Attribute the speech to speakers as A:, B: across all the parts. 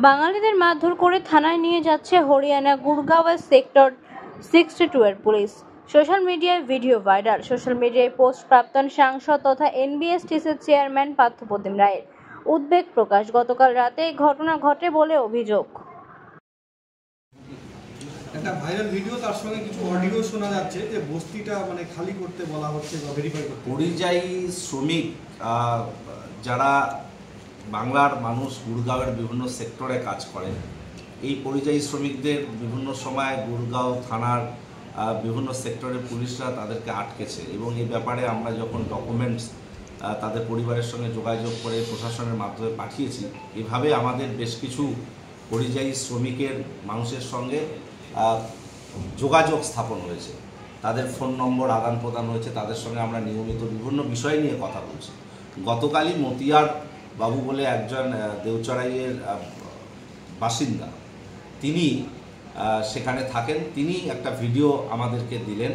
A: বাঙালিদের মারধর করে থানায় নিয়ে যাচ্ছে হরিয়ানা গুরগাঁওয়ের সেক্টর 62 এর পুলিশ। সোশ্যাল মিডিয়ায় ভিডিও ভাইরাল। সোশ্যাল মিডিয়ায় পোস্ট প্রাক্তন সাংসদ তথা এনবিএসটিসির চেয়ারম্যান পার্থপ্রতিম রায়ের। উদ্বেগ প্রকাশ। গতকাল রাতে এই ঘটনা ঘটে বলে অভিযোগ।
B: একটা ভাইরাল ভিডিও, তার সঙ্গে কিছু অডিও শোনা যাচ্ছে যে বস্তিটা মানে খালি করতে বলা হচ্ছে বা ভেরিফাই করতে।
C: পরিযায়ী শ্রমিক যারা বাংলার মানুষ গুরগাঁওয়ের বিভিন্ন সেক্টরে কাজ করেন, এই পরিযায়ী শ্রমিকদের বিভিন্ন সময় গুরগাঁও থানার বিভিন্ন সেক্টরের পুলিশরা তাদেরকে আটকেছে এবং এই ব্যাপারে আমরা যখন ডকুমেন্টস তাদের পরিবারের সঙ্গে যোগাযোগ করে প্রশাসনের মাধ্যমে পাঠিয়েছি, এভাবে আমাদের বেশ কিছু পরিযায়ী শ্রমিকের মানুষের সঙ্গে যোগাযোগ স্থাপন হয়েছে, তাদের ফোন নম্বর আদান প্রদান হয়েছে, তাদের সঙ্গে আমরা নিয়মিত বিভিন্ন বিষয় নিয়ে কথা বলছি। গতকালই মতিয়ার বাবু বলে একজন দেউচড়াইয়ের বাসিন্দা, তিনি সেখানে থাকেন, তিনি একটা ভিডিও আমাদেরকে দিলেন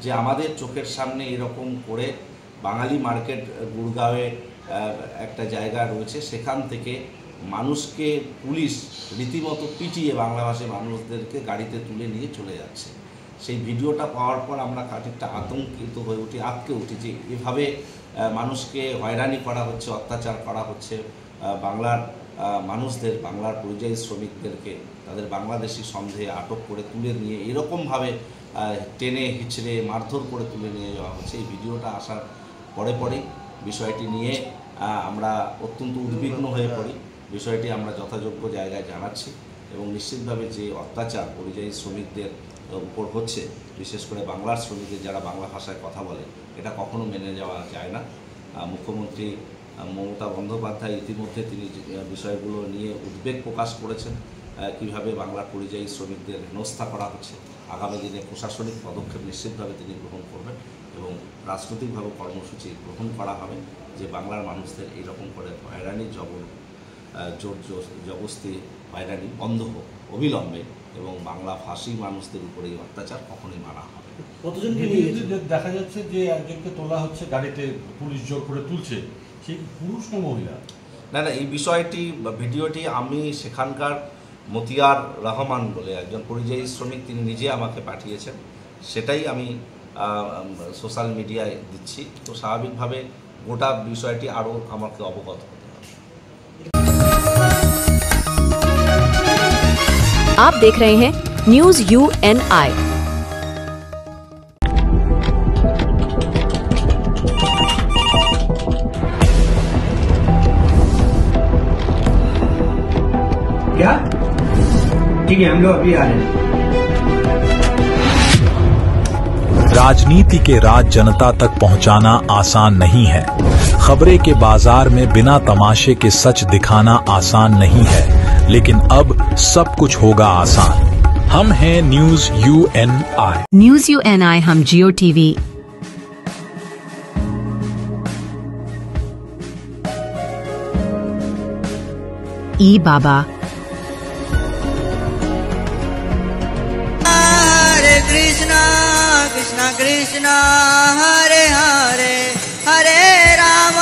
C: যে আমাদের চোখের সামনে এরকম করে বাঙালি মার্কেট গুরগাঁওয়ে একটা জায়গা রয়েছে, সেখান থেকে মানুষকে পুলিশ রীতিমতো পিটিয়ে বাংলাভাষী মানুষদেরকে গাড়িতে তুলে নিয়ে চলে যাচ্ছে। সেই ভিডিওটা পাওয়ার পর আমরা খানিকটা আতঙ্কিত হয়ে উঠি, আটকে উঠি যে এভাবে মানুষকে হয়রানি করা হচ্ছে, অত্যাচার করা হচ্ছে, বাংলার মানুষদের, বাংলার পরিযায়ী শ্রমিকদেরকে তাদের বাংলাদেশি সন্দেহে আটক করে তুলে নিয়ে এরকমভাবে টেনে হিচড়ে মারধর করে তুলে নিয়ে যাওয়া হচ্ছে। এই ভিডিওটা আসার পরেই বিষয়টি নিয়ে আমরা অত্যন্ত উদ্বিগ্ন হয়ে পড়ি। বিষয়টি আমরা যথাযোগ্য জায়গায় জানাচ্ছি এবং নিশ্চিতভাবে যে অত্যাচার পরিযায়ী শ্রমিকদের উপর হচ্ছে, বিশেষ করে বাংলার শ্রমিকদের যারা বাংলা ভাষায় কথা বলে, এটা কখনো মেনে যাওয়া যায় না। মুখ্যমন্ত্রী মমতা বন্দ্যোপাধ্যায় ইতিমধ্যে তিনি বিষয়গুলো নিয়ে উদ্বেগ প্রকাশ করেছেন, কিভাবে বাংলার পরিযায়ী শ্রমিকদের হেনস্থা করা হচ্ছে। আগামী দিনে প্রশাসনিক পদক্ষেপ নিশ্চিতভাবে তিনি গ্রহণ করবেন এবং রাজনৈতিকভাবে কর্মসূচি গ্রহণ করা হবে যে বাংলার মানুষদের এইরকম করে হয়রানি জোর জবরদস্তি হয়রানি বন্ধ হোক অবিলম্বে এবং বাংলা ভাষী মানুষদের উপরে এই অত্যাচার কখনোই মানা হবে।
D: কতজনকে দেখা যাচ্ছে যে একজনকে তোলা হচ্ছে গাড়িতে, পুলিশ জোর করে তুলছে, সেই পুরুষ না মহিলা?
C: না, এই বিষয়টি ভিডিওটি আমি সেখানকার মতিয়ার রহমান বলে একজন পরিযায়ী শ্রমিক, তিনি নিজে আমাকে পাঠিয়েছেন, সেটাই আমি সোশ্যাল মিডিয়ায় দিচ্ছি। তো স্বাভাবিকভাবে গোটা বিষয়টি আরও আমাকে অবগত হতে হবে।
E: आप देख रहे हैं न्यूज़ UNI।
F: क्या? ठीक है, हम लोग अभी आ रहे हैं।
G: राजनीति के राज जनता तक पहुंचाना आसान नहीं है। खबरें के बाजार में बिना तमाशे के सच दिखाना आसान नहीं है, लेकिन अब सब कुछ होगा आसान। हम हैं न्यूज़ UNI।
E: न्यूज़ UNI हम जियो टीवी, ई बाबा,
H: हरे कृष्णा कृष्णा कृष्णा हरे हरे हरे राम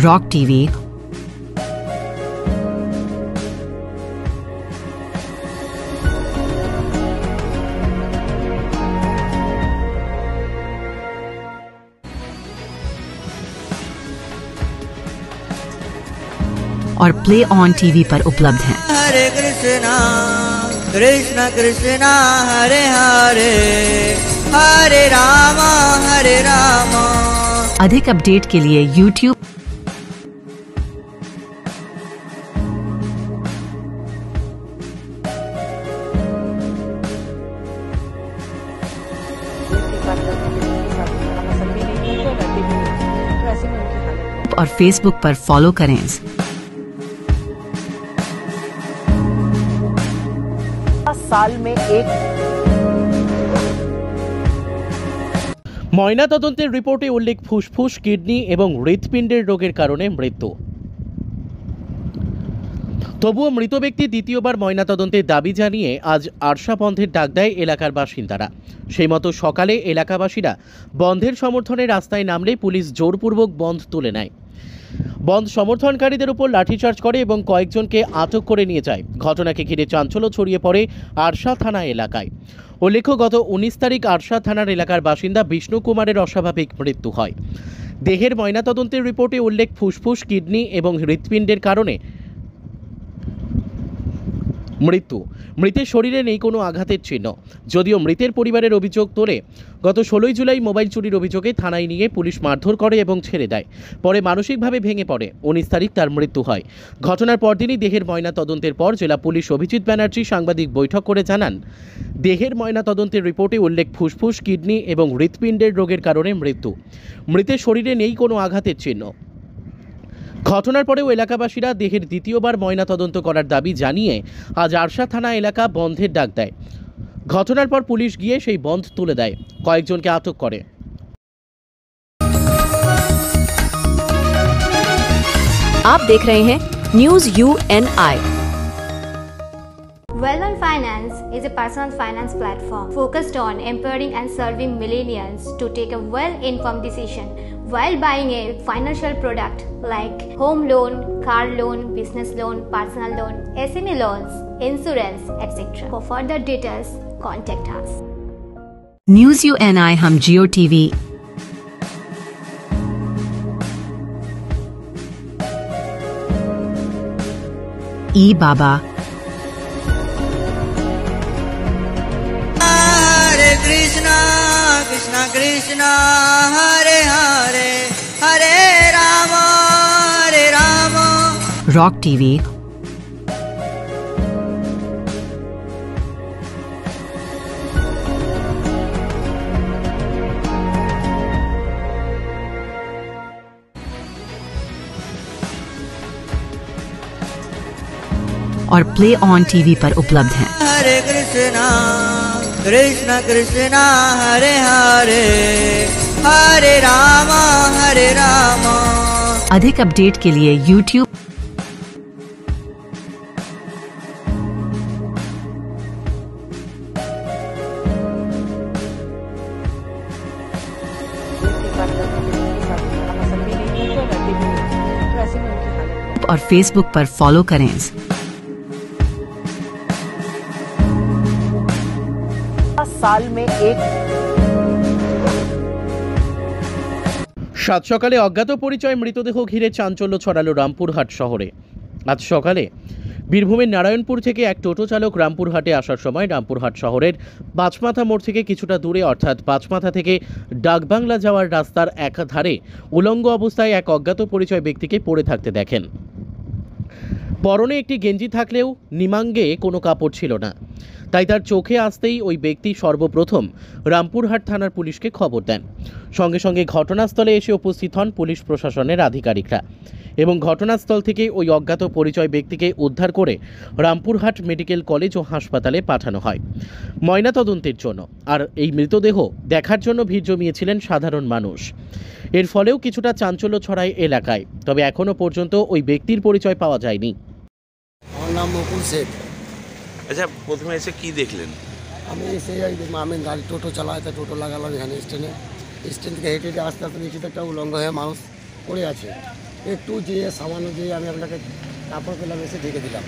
E: रॉक टीवी, और प्ले ऑन टीवी पर उपलब्ध हैं।
H: हरे कृष्णा कृष्णा कृष्णा हरे हरे हरे राम हरे राम।
E: अधिक अपडेट के लिए YouTube और Facebook पर फॉलो करें।
I: साल में एक ময়নাতদন্তের রিপোর্টে উল্লেখ ফুসফুস, কিডনি এবং হৃৎপিণ্ডের রোগের কারণে মৃত্যু। তবুও মৃত ব্যক্তি দ্বিতীয়বার ময়নাতদন্তের দাবি জানিয়ে আজ আরশা বন্ধের ডাক দেয় এলাকার বাসিন্দারা। সেই মতো সকালে এলাকাবাসীরা বন্ধের সমর্থনে রাস্তায় নামলে পুলিশ জোরপূর্বক বন্ধ তুলে নেয়। বন্ধ সমর্থনকারীদের উপর লাঠিচার্জ করে এবং কয়েকজনকে আটক করে নিয়ে যায়। ঘটনাকে ঘিরে চাঞ্চল্য ছড়িয়ে পড়ে আরশা থানা এলাকায়। উল্লেখ্য, গত 19 তারিখ আরশা থানার এলাকার বাসিন্দা বিষ্ণু কুমারের অস্বাভাবিক মৃত্যু হয়। দেহের ময়নাতদন্তের রিপোর্টে উল্লেখ ফুসফুস, কিডনি এবং হৃৎপিণ্ডের কারণে মৃত্যু। মৃতের শরীরে নেই কোনো আঘাতের চিহ্ন। যদিও মৃতের পরিবারের অভিযোগ তোলে, গত 16 জুলাই মোবাইল চুরির অভিযোগে থানায় নিয়ে পুলিশ মারধর করে এবং ছেড়ে দেয়। পরে মানসিকভাবে ভেঙে পড়ে। 19 তারিখ তার মৃত্যু হয়। ঘটনার পরদিনই দেহের ময়নাতদন্তের পর জেলা পুলিশ অভিজিৎ ব্যানার্জি সাংবাদিক বৈঠক করে জানান, দেহের ময়নাতদন্তের রিপোর্টে উল্লেখ ফুসফুস, কিডনি এবং হৃৎপিণ্ডের রোগের কারণে মৃত্যু। মৃতের শরীরে নেই কোনো আঘাতের চিহ্ন। ঘটনার পরেও এলাকাবাসীরা দেহের দ্বিতীয়বার ময়নাতদন্ত করার দাবি জানিয়ে আজ আরশা থানা এলাকা বন্ধের ডাক দেয়। ঘটনার পর পুলিশ গিয়ে সেই বন্ধ তুলে দেয়, কয়েকজনকে আটক করে।
J: आप देख रहे हैं news UNI।
K: Wellman Finance is a personal finance platform focused on empowering and serving millennials to take a well-informed decision while buying a financial product like home loan, car loan, business loan, personal loan, SME loans, insurance, etc. For further details, contact us.
E: News UNI हम जियो TV, ई बाबा,
H: हरे Krishna Krishna Krishna Hare Hare Hare Ram
E: rock TV, और play on TV पर उपलब्ध हैं।
H: हरे कृष्णा कृष्णा कृष्णा हरे हरे हरे राम
E: अधिक update के लिए YouTube और Facebook पर फॉलो करें।
I: साल में एक 7 সকালে অজ্ঞাত পরিচয় মৃতদেহ ঘিরে চাঞ্চল্য ছড়ালো রামপুরহাট শহরে। আজ সকালে বীরভূমের নারায়ণপুর থেকে এক টোটো চালক রামপুরহাটে আসার সময় রামপুরহাট শহরের পাঁচমাথা মোড় থেকে কিছুটা দূরে অর্থাৎ পাঁচমাথা থেকে ডাকবাংলা যাওয়ার রাস্তার এক ধারে উলঙ্গ অবস্থায় এক অজ্ঞাত পরিচয় ব্যক্তিকে পড়ে থাকতে দেখেন। পরনে একটি গেঞ্জি থাকলেও নিমাঙ্গে কোনো কাপড় ছিল না। তাই তার চোখে আসতেই ওই ব্যক্তি সর্বপ্রথম রামপুরহাট থানার পুলিশকে খবর দেন। সঙ্গে সঙ্গে ঘটনাস্থলে এসে উপস্থিত হন পুলিশ প্রশাসনের আধিকারিকরা এবং ঘটনাস্থল থেকে ওই অজ্ঞাত পরিচয় ব্যক্তিকে উদ্ধার করে রামপুরহাট মেডিকেল কলেজ ও হাসপাতালে পাঠানো হয় ময়নাতদন্তের জন্য। আর এই মৃতদেহ দেখার জন্য ভিড় জমিয়েছিলেন সাধারণ মানুষ। এর ফলেও কিছুটা চাঞ্চল্য ছড়ায় এলাকায়। তবে এখনও পর্যন্ত ওই ব্যক্তির পরিচয় পাওয়া যায়নি।
L: আমার নাম মুকুল শেখ।
M: আচ্ছা, প্রথমে এসে কি দেখলেন?
L: আমি এসে আমি গাড়ি টোটো চালাই, তা টোটো লাগালাম এখানে স্ট্যান্ডে। স্ট্যান্ড থেকে হেঁটে হেঁটে আস্তে আস্তে দেখি তো একটা উলঙ্গ হয়ে মানুষ পড়ে আছে। একটু যেয়ে সামান্য যেয়ে আমি আপনাকে কাপড় পেলাম, এসে ঢেকে দিলাম।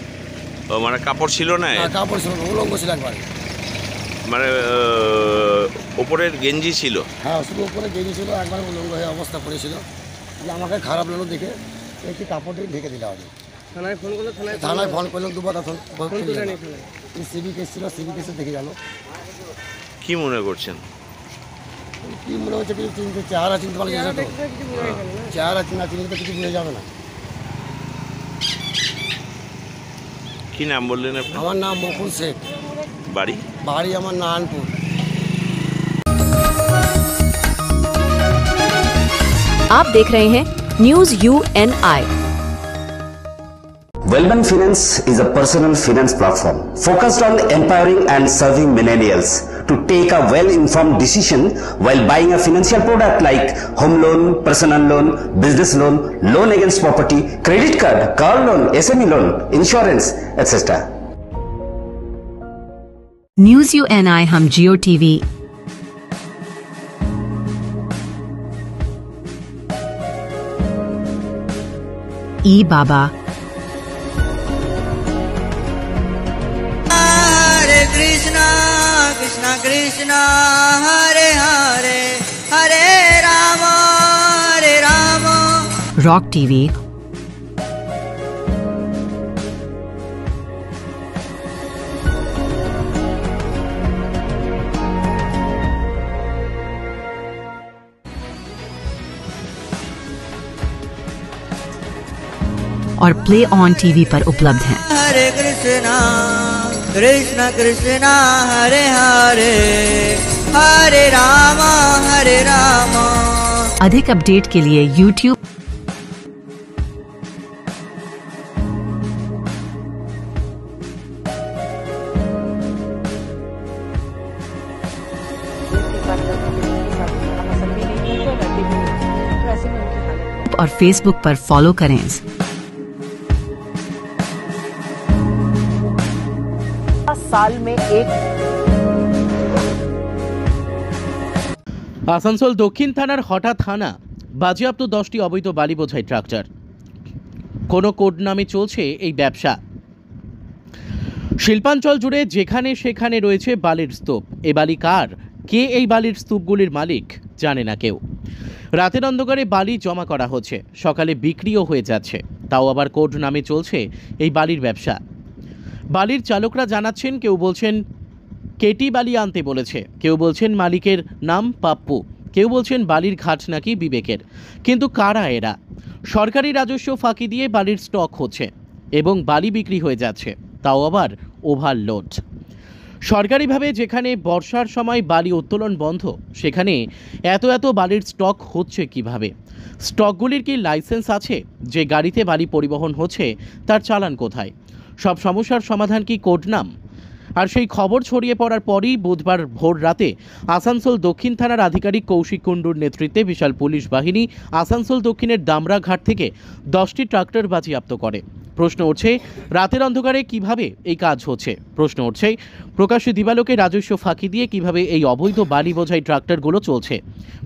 M: ও মানে কাপড় ছিল না?
L: কাপড় ছিল না, উলঙ্গ ছিল একবারে।
M: মানে ওপরের গেঞ্জি ছিল?
L: হ্যাঁ, শুধু ওপরে গেঞ্জি ছিল, একবারে উলঙ্গ হয়ে অবস্থা পড়েছিল। যে আমাকে খারাপ লাগলো দেখে একটি কাপড় দিয়ে ঢেকে দিলাম। আমি থানায় ফোন করলাম, দুবার সিবি কেস ছিল, সিবি কেসে দেখে গেল।
M: কি মনে করছেন?
L: কি মনে হচ্ছে কিছু চিনতে, চেহারা চিনতে পারলে তো, চেহারা চিনা চিনতে তো কিছু বোঝা যাবে না।
M: কি নাম বললেন আপনি?
L: আমার নাম মুকুল শেখ।
M: বাড়ি?
L: বাড়ি আমার নারায়ণপুর।
J: आप देख रहे हैं news UNI।
N: Wellman Finance is a personal finance platform focused on empowering and serving millennials to take a well-informed decision while buying a financial product like home loan, personal loan, business loan, loan against property, credit card, car loan, SME loan, insurance, etc.
E: News UNI हम जियो TV, ई बाबा
H: हरे Krishna Krishna Krishna Hare Hare Hare Ram
E: rock TV और play on TV पर उपलब्ध हैं।
H: हरे कृष्णा कृष्णा कृष्णा हरे हरे हरे राम
E: अधिक update के लिए YouTube और Facebook पर फॉलो करें।
I: साल में एक আসানসোল দক্ষিণ থানার হঠাৎ থানা বাজেয়াপ্ত 10টি অবৈধ বালি বোঝাই ট্রাক্টর। কোনো কোড নামে চলছে এই ব্যবসা। শিল্পাঞ্চল জুড়ে যেখানে সেখানে রয়েছে বালির স্তূপ। এ বালি কার, কে এই বালির স্তূপগুলির মালিক জানে না কেউ। রাতের অন্ধকারে বালি জমা করা হচ্ছে, সকালে বিক্রিও হয়ে যাচ্ছে, তাও আবার কোড নামে চলছে এই বালির ব্যবসা। বালির চালকরা জানাচ্ছেন, কেউ বলছেন কেটি বালি আনতে বলেছে, কেউ বলছেন মালিকের নাম পাপ্পু, কেউ বলছেন বালির ঘাট নাকি বিবেকের। কিন্তু কারা এরা? সরকারি রাজস্ব ফাঁকি দিয়ে বালির স্টক হচ্ছে এবং বালি বিক্রি হয়ে যাচ্ছে, তাও আবার ওভারলোড। সরকারিভাবে যেখানে বর্ষার সময় বালি উত্তোলন বন্ধ, সেখানে এত বালির স্টক হচ্ছে কিভাবে? স্টকগুলির কি লাইসেন্স আছে? যে গাড়িতে বালি পরিবহন হচ্ছে তার চালান কোথায়? সব সমস্যার সমাধান কি কোড নাম? আর সেই খবর ছড়িয়ে পড়ার পরই বুধবার ভোর রাতে আসানসোল দক্ষিণ থানার আধিকারিক কৌশিক কুণ্ডুর নেতৃত্বে বিশাল পুলিশ বাহিনী আসানসোল দক্ষিণের দামরা ঘাট থেকে 10টি ট্রাক্টর বাজেয়াপ্ত করে। প্রশ্ন উঠছে, রাতের অন্ধকারে কিভাবে এই কাজ হচ্ছে? প্রশ্ন উঠছে, প্রকাশ্যে দিবালোকে রাজস্ব ফাঁকি দিয়ে কিভাবে এই অবৈধ বালি বোঝাই ট্রাক্টরগুলো চলছে?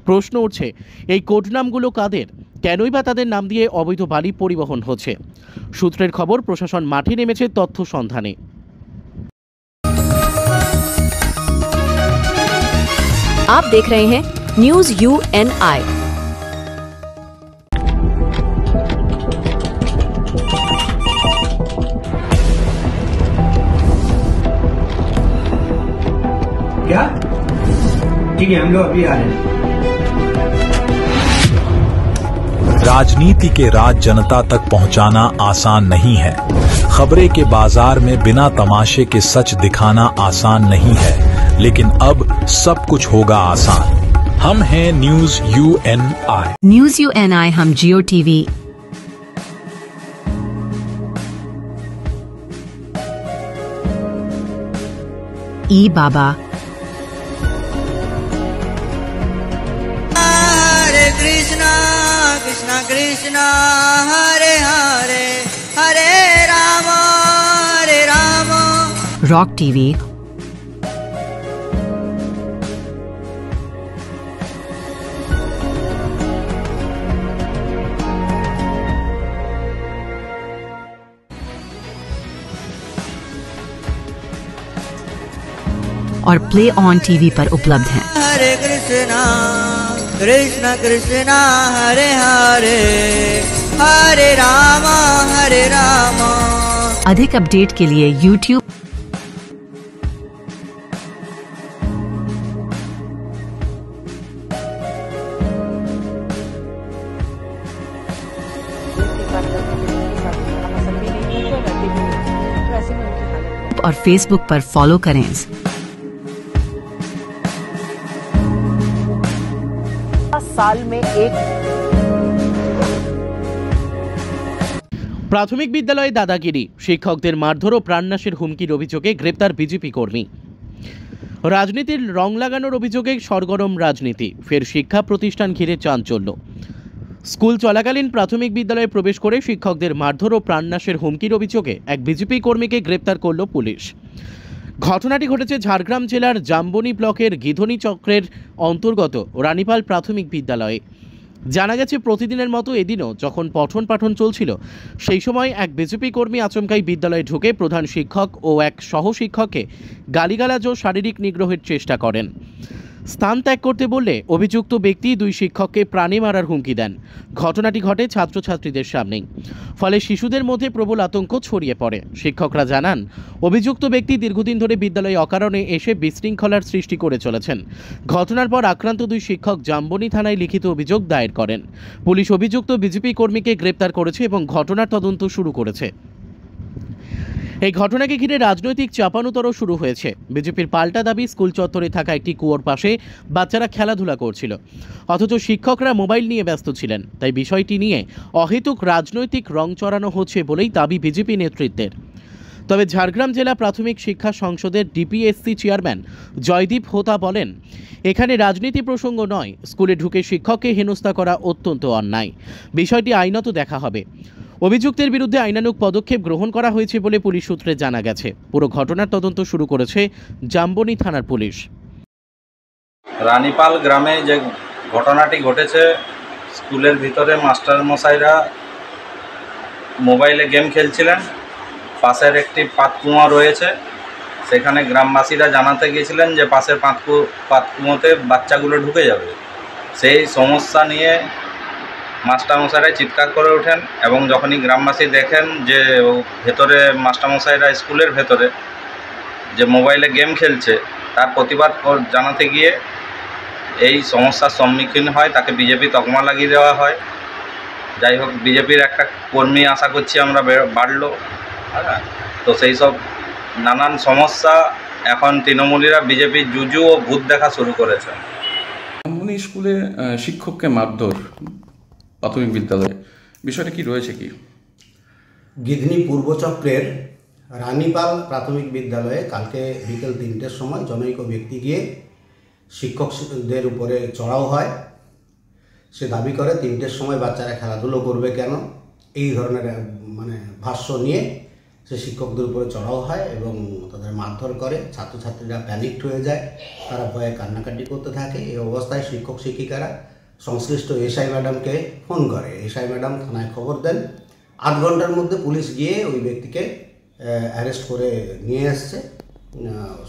I: প্রশ্ন উঠছে, এই কোড নামগুলো কাদের? কেনই বা তাদের নাম দিয়ে অবৈধ বালি পরিবহন হচ্ছে? সূত্রের খবর, প্রশাসন মাঠে নেমেছে তথ্য সন্ধানে।
J: आप देख रहे हैं न्यूज UNI।
F: क्या? ठीक है, हम लोग अभी आ रहे हैं।
G: राजनीति के राज जनता तक पहुंचाना आसान नहीं है। खबरें के बाजार में बिना तमाशे के सच दिखाना आसान नहीं है, लेकिन अब सब कुछ होगा आसान। हम हैं न्यूज UNI।
E: न्यूज UNI हम जियो टीवी ई बाबा
H: हरे कृष्णा कृष्णा कृष्णा हरे हरे हरे राम
E: रॉक टीवी और प्ले ऑन टीवी पर उपलब्ध हैं।
H: हरे कृष्णा कृष्णा कृष्णा हरे हरे हरे राम
E: अधिक अपडेट के लिए YouTube और Facebook पर फॉलो करें।
I: साल में एक প্রাথমিক বিদ্যালয়ে দাদাগিরি, শিক্ষকদের মারধর ও প্রাণনাশের হুমকির অভিযোগে গ্রেপ্তার বিজেপি কর্মী। রাজনীতির রং লাগানোর অভিযোগে সরগরম রাজনীতি, ফের শিক্ষা প্রতিষ্ঠান ঘিরে চাঞ্চল্য। স্কুল চলাকালীন প্রাথমিক বিদ্যালয়ে প্রবেশ করে শিক্ষকদের মারধর ও প্রাণনাশের হুমকির অভিযোগে এক বিজেপি কর্মীকে গ্রেপ্তার করল পুলিশ। ঘটনাটি ঘটেছে ঝাড়গ্রাম জেলার জাম্বনি ব্লকের গিধনি চক্রের অন্তর্গত রানীপাল প্রাথমিক বিদ্যালয়ে। জানা গেছে প্রতিদিনের মতো এদিনও যখন পঠন পাঠন চলছিল সেই সময় এক বিজেপি কর্মী আচমকাই বিদ্যালয়ে ঢুকে প্রধান শিক্ষক ও এক সহশিক্ষককে গালিগালাজ ও শারীরিক নিগ্রহের চেষ্টা করেন। স্থান ত্যাগ করতে বললে অভিযুক্ত ব্যক্তি দুই শিক্ষককে প্রাণে মারার হুমকি দেন। ঘটনাটি ঘটে ছাত্রছাত্রীদের সামনেই, ফলে শিশুদের মধ্যে প্রবল আতঙ্ক ছড়িয়ে পড়ে। শিক্ষকরা জানান, অভিযুক্ত ব্যক্তি দীর্ঘদিন ধরে বিদ্যালয়ে অকারণে এসে বিশৃঙ্খলার সৃষ্টি করে চলেছেন। ঘটনার পর আক্রান্ত দুই শিক্ষক জাম্বনি থানায় লিখিত অভিযোগ দায়ের করেন। পুলিশ অভিযুক্ত বিজেপি কর্মীকে গ্রেপ্তার করেছে এবং ঘটনার তদন্ত শুরু করেছে। এই ঘটনাকে ঘিরে রাজনৈতিক চাপানুতরও শুরু হয়েছে। বিজেপির পাল্টা দাবি, স্কুল চত্বরে থাকা একটি কুয়োর পাশে বাচ্চারা খেলাধুলা করছিল, অথচ শিক্ষকরা মোবাইল নিয়ে ব্যস্ত ছিলেন। তাই বিষয়টি নিয়ে অহেতুক রাজনৈতিক রং চড়ানো হচ্ছে বলেই দাবি বিজেপি নেতৃত্বের। তবে ঝাড়গ্রাম জেলা প্রাথমিক শিক্ষা সংসদের ডিপিএসসি চেয়ারম্যান জয়দীপ হোতা বলেন, এখানে রাজনীতি প্রসঙ্গ নয়, স্কুলে ঢুকে শিক্ষককে হেনস্থা করা অত্যন্ত অন্যায়। বিষয়টি আইনত দেখা হবে। অভিযুক্তের বিরুদ্ধে আইনানুগ পদক্ষেপ গ্রহণ করা হয়েছে বলে পুলিশ সূত্রে জানা গেছে। পুরো ঘটনার তদন্ত শুরু করেছে জাম্বনি থানার পুলিশ।
O: রানীপাল গ্রামে যে ঘটনাটি ঘটেছে, স্কুলের ভিতরে মাস্টারমশাইরা মোবাইলে গেম খেলছিলেন। পাশের একটি পাতকুয়া রয়েছে, সেখানে গ্রামবাসীরা জানাতে গিয়েছিলেন যে পাশের পাতকুয়োতে বাচ্চাগুলো ঢুকে যাবে। সেই সমস্যা নিয়ে মাস্টারমশাইরা চিৎকার করে ওঠেন এবং যখনই গ্রামবাসী দেখেন যে ভেতরে মাস্টারমশাইরা স্কুলের ভেতরে যে মোবাইলে গেম খেলছে, তার প্রতিবাদ জানাতে গিয়ে এই সমস্যার সম্মুখীন হয়, তাকে বিজেপি তকমা লাগিয়ে দেওয়া হয়। যাই হোক, বিজেপির একটা কর্মী আশা করছি আমরা বাড়লো। তো সেই সব নানান সমস্যা এখন তৃণমূলীরা বিজেপির জুজু ও ভূত দেখা শুরু করেছে।
P: জাম্বনি স্কুলে শিক্ষককে মারধর প্রাথমিক বিদ্যালয়ে, বিষয়টা কি রয়েছে? কি
Q: গিধনি পূর্বচক্রের রানীপাল প্রাথমিক বিদ্যালয়ে কালকে বিকেল 3টের সময় জনৈক ব্যক্তি গিয়ে শিক্ষকদের উপরে চড়াও হয়। সে দাবি করে 3টের সময় বাচ্চারা খেলাধুলো করবে কেন, এই ধরনের ভাষ্য নিয়ে সে শিক্ষকদের উপরে চড়াও হয় এবং তাদের মারধর করে। ছাত্রছাত্রীরা প্যানিকড হয়ে যায়, তারা ভয়ে কান্নাকাটি করতে থাকে। এই অবস্থায় শিক্ষক শিক্ষিকারা সংশ্লিষ্ট এসআই ম্যাডামকে ফোন করে। এসআই ম্যাডাম থানায় খবর দেন। 8 ঘন্টার মধ্যে পুলিশ গিয়ে ওই ব্যক্তিকে অ্যারেস্ট করে নিয়ে আসছে।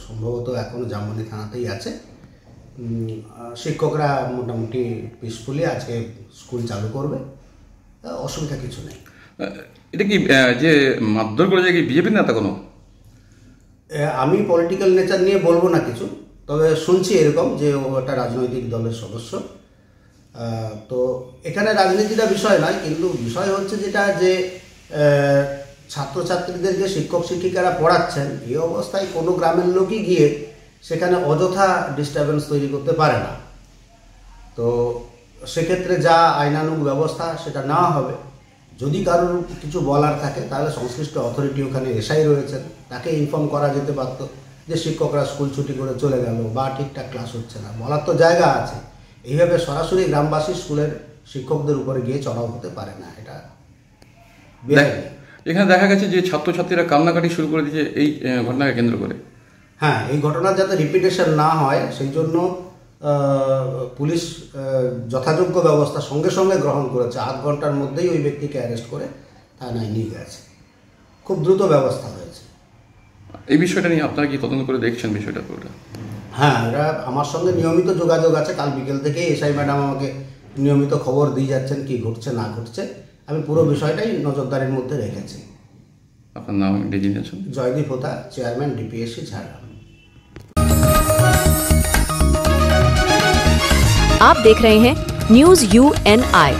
Q: সম্ভবত এখনও জাম্বনি থানাতেই আছে। শিক্ষকরা মোটামুটি পিসফুলি আজকে স্কুল চালু করবে, অসুবিধা কিছু নেই।
P: এটা কি যে মারধর করেছে কি বিজেপির নেতা কোনো?
Q: আমি পলিটিক্যাল নেচার নিয়ে বলবো না কিছু, তবে শুনছি এরকম যে ও একটা রাজনৈতিক দলের সদস্য। তো এখানে রাজনীতিটা বিষয় নয়, কিন্তু বিষয় হচ্ছে যেটা যে ছাত্রছাত্রীদেরকে শিক্ষক শিক্ষিকারা পড়াচ্ছেন, এই অবস্থায় কোনো গ্রামের লোকই গিয়ে সেখানে অযথা ডিস্টারবেন্স তৈরি করতে পারে না। তো সেক্ষেত্রে যা আইনানুগ ব্যবস্থা সেটা নেওয়া হবে। যদি কারোর কিছু বলার থাকে তাহলে সংশ্লিষ্ট অথরিটি, ওখানে এসআই রয়েছেন, তাকে ইনফর্ম করা যেতে পারত যে শিক্ষকরা স্কুল ছুটি করে চলে গেল বা ঠিকঠাক ক্লাস হচ্ছে না, বলার তো জায়গা আছে। এইভাবে সরাসরি গ্রামবাসী স্কুলের শিক্ষকদের উপরে গিয়ে চড়াও হতে পারে না, এটা
P: এখানে দেখা গেছে যে ছাত্রছাত্রীরা কান্নাকাটি শুরু করে দিয়েছে এই ঘটনাকে কেন্দ্র করে।
Q: হ্যাঁ, এই ঘটনার যাতে রিপিটেশন না হয় সেই জন্য পুলিশ যথাযোগ্য ব্যবস্থা সঙ্গে সঙ্গে গ্রহণ করেছে। 8 ঘন্টার মধ্যেই ওই ব্যক্তিকে অ্যারেস্ট করে থানায় নিয়ে গেছে। খুব দ্রুত ব্যবস্থা হয়েছে।
P: এই বিষয়টা নিয়ে আপনারা কি তদন্ত করে দেখছেন বিষয়টা পুরোটা?
Q: হ্যাঁ, এরা আমার সঙ্গে নিয়মিত যোগাযোগ আছে। কাল বিকেল থেকেই এসআই ম্যাডাম আমাকে নিয়মিত খবর দিয়ে যাচ্ছেন কি ঘটছে না ঘটছে। আমি পুরো বিষয়টাই নজরদারির মধ্যে রেখেছি।
P: আপনার নাম ডেজিগনেশন?
Q: জয়দীপ হোতা, চেয়ারম্যান ডিপিএসসি ঝাড়গ্রাম।
J: आप देख रहे हैं news UNI।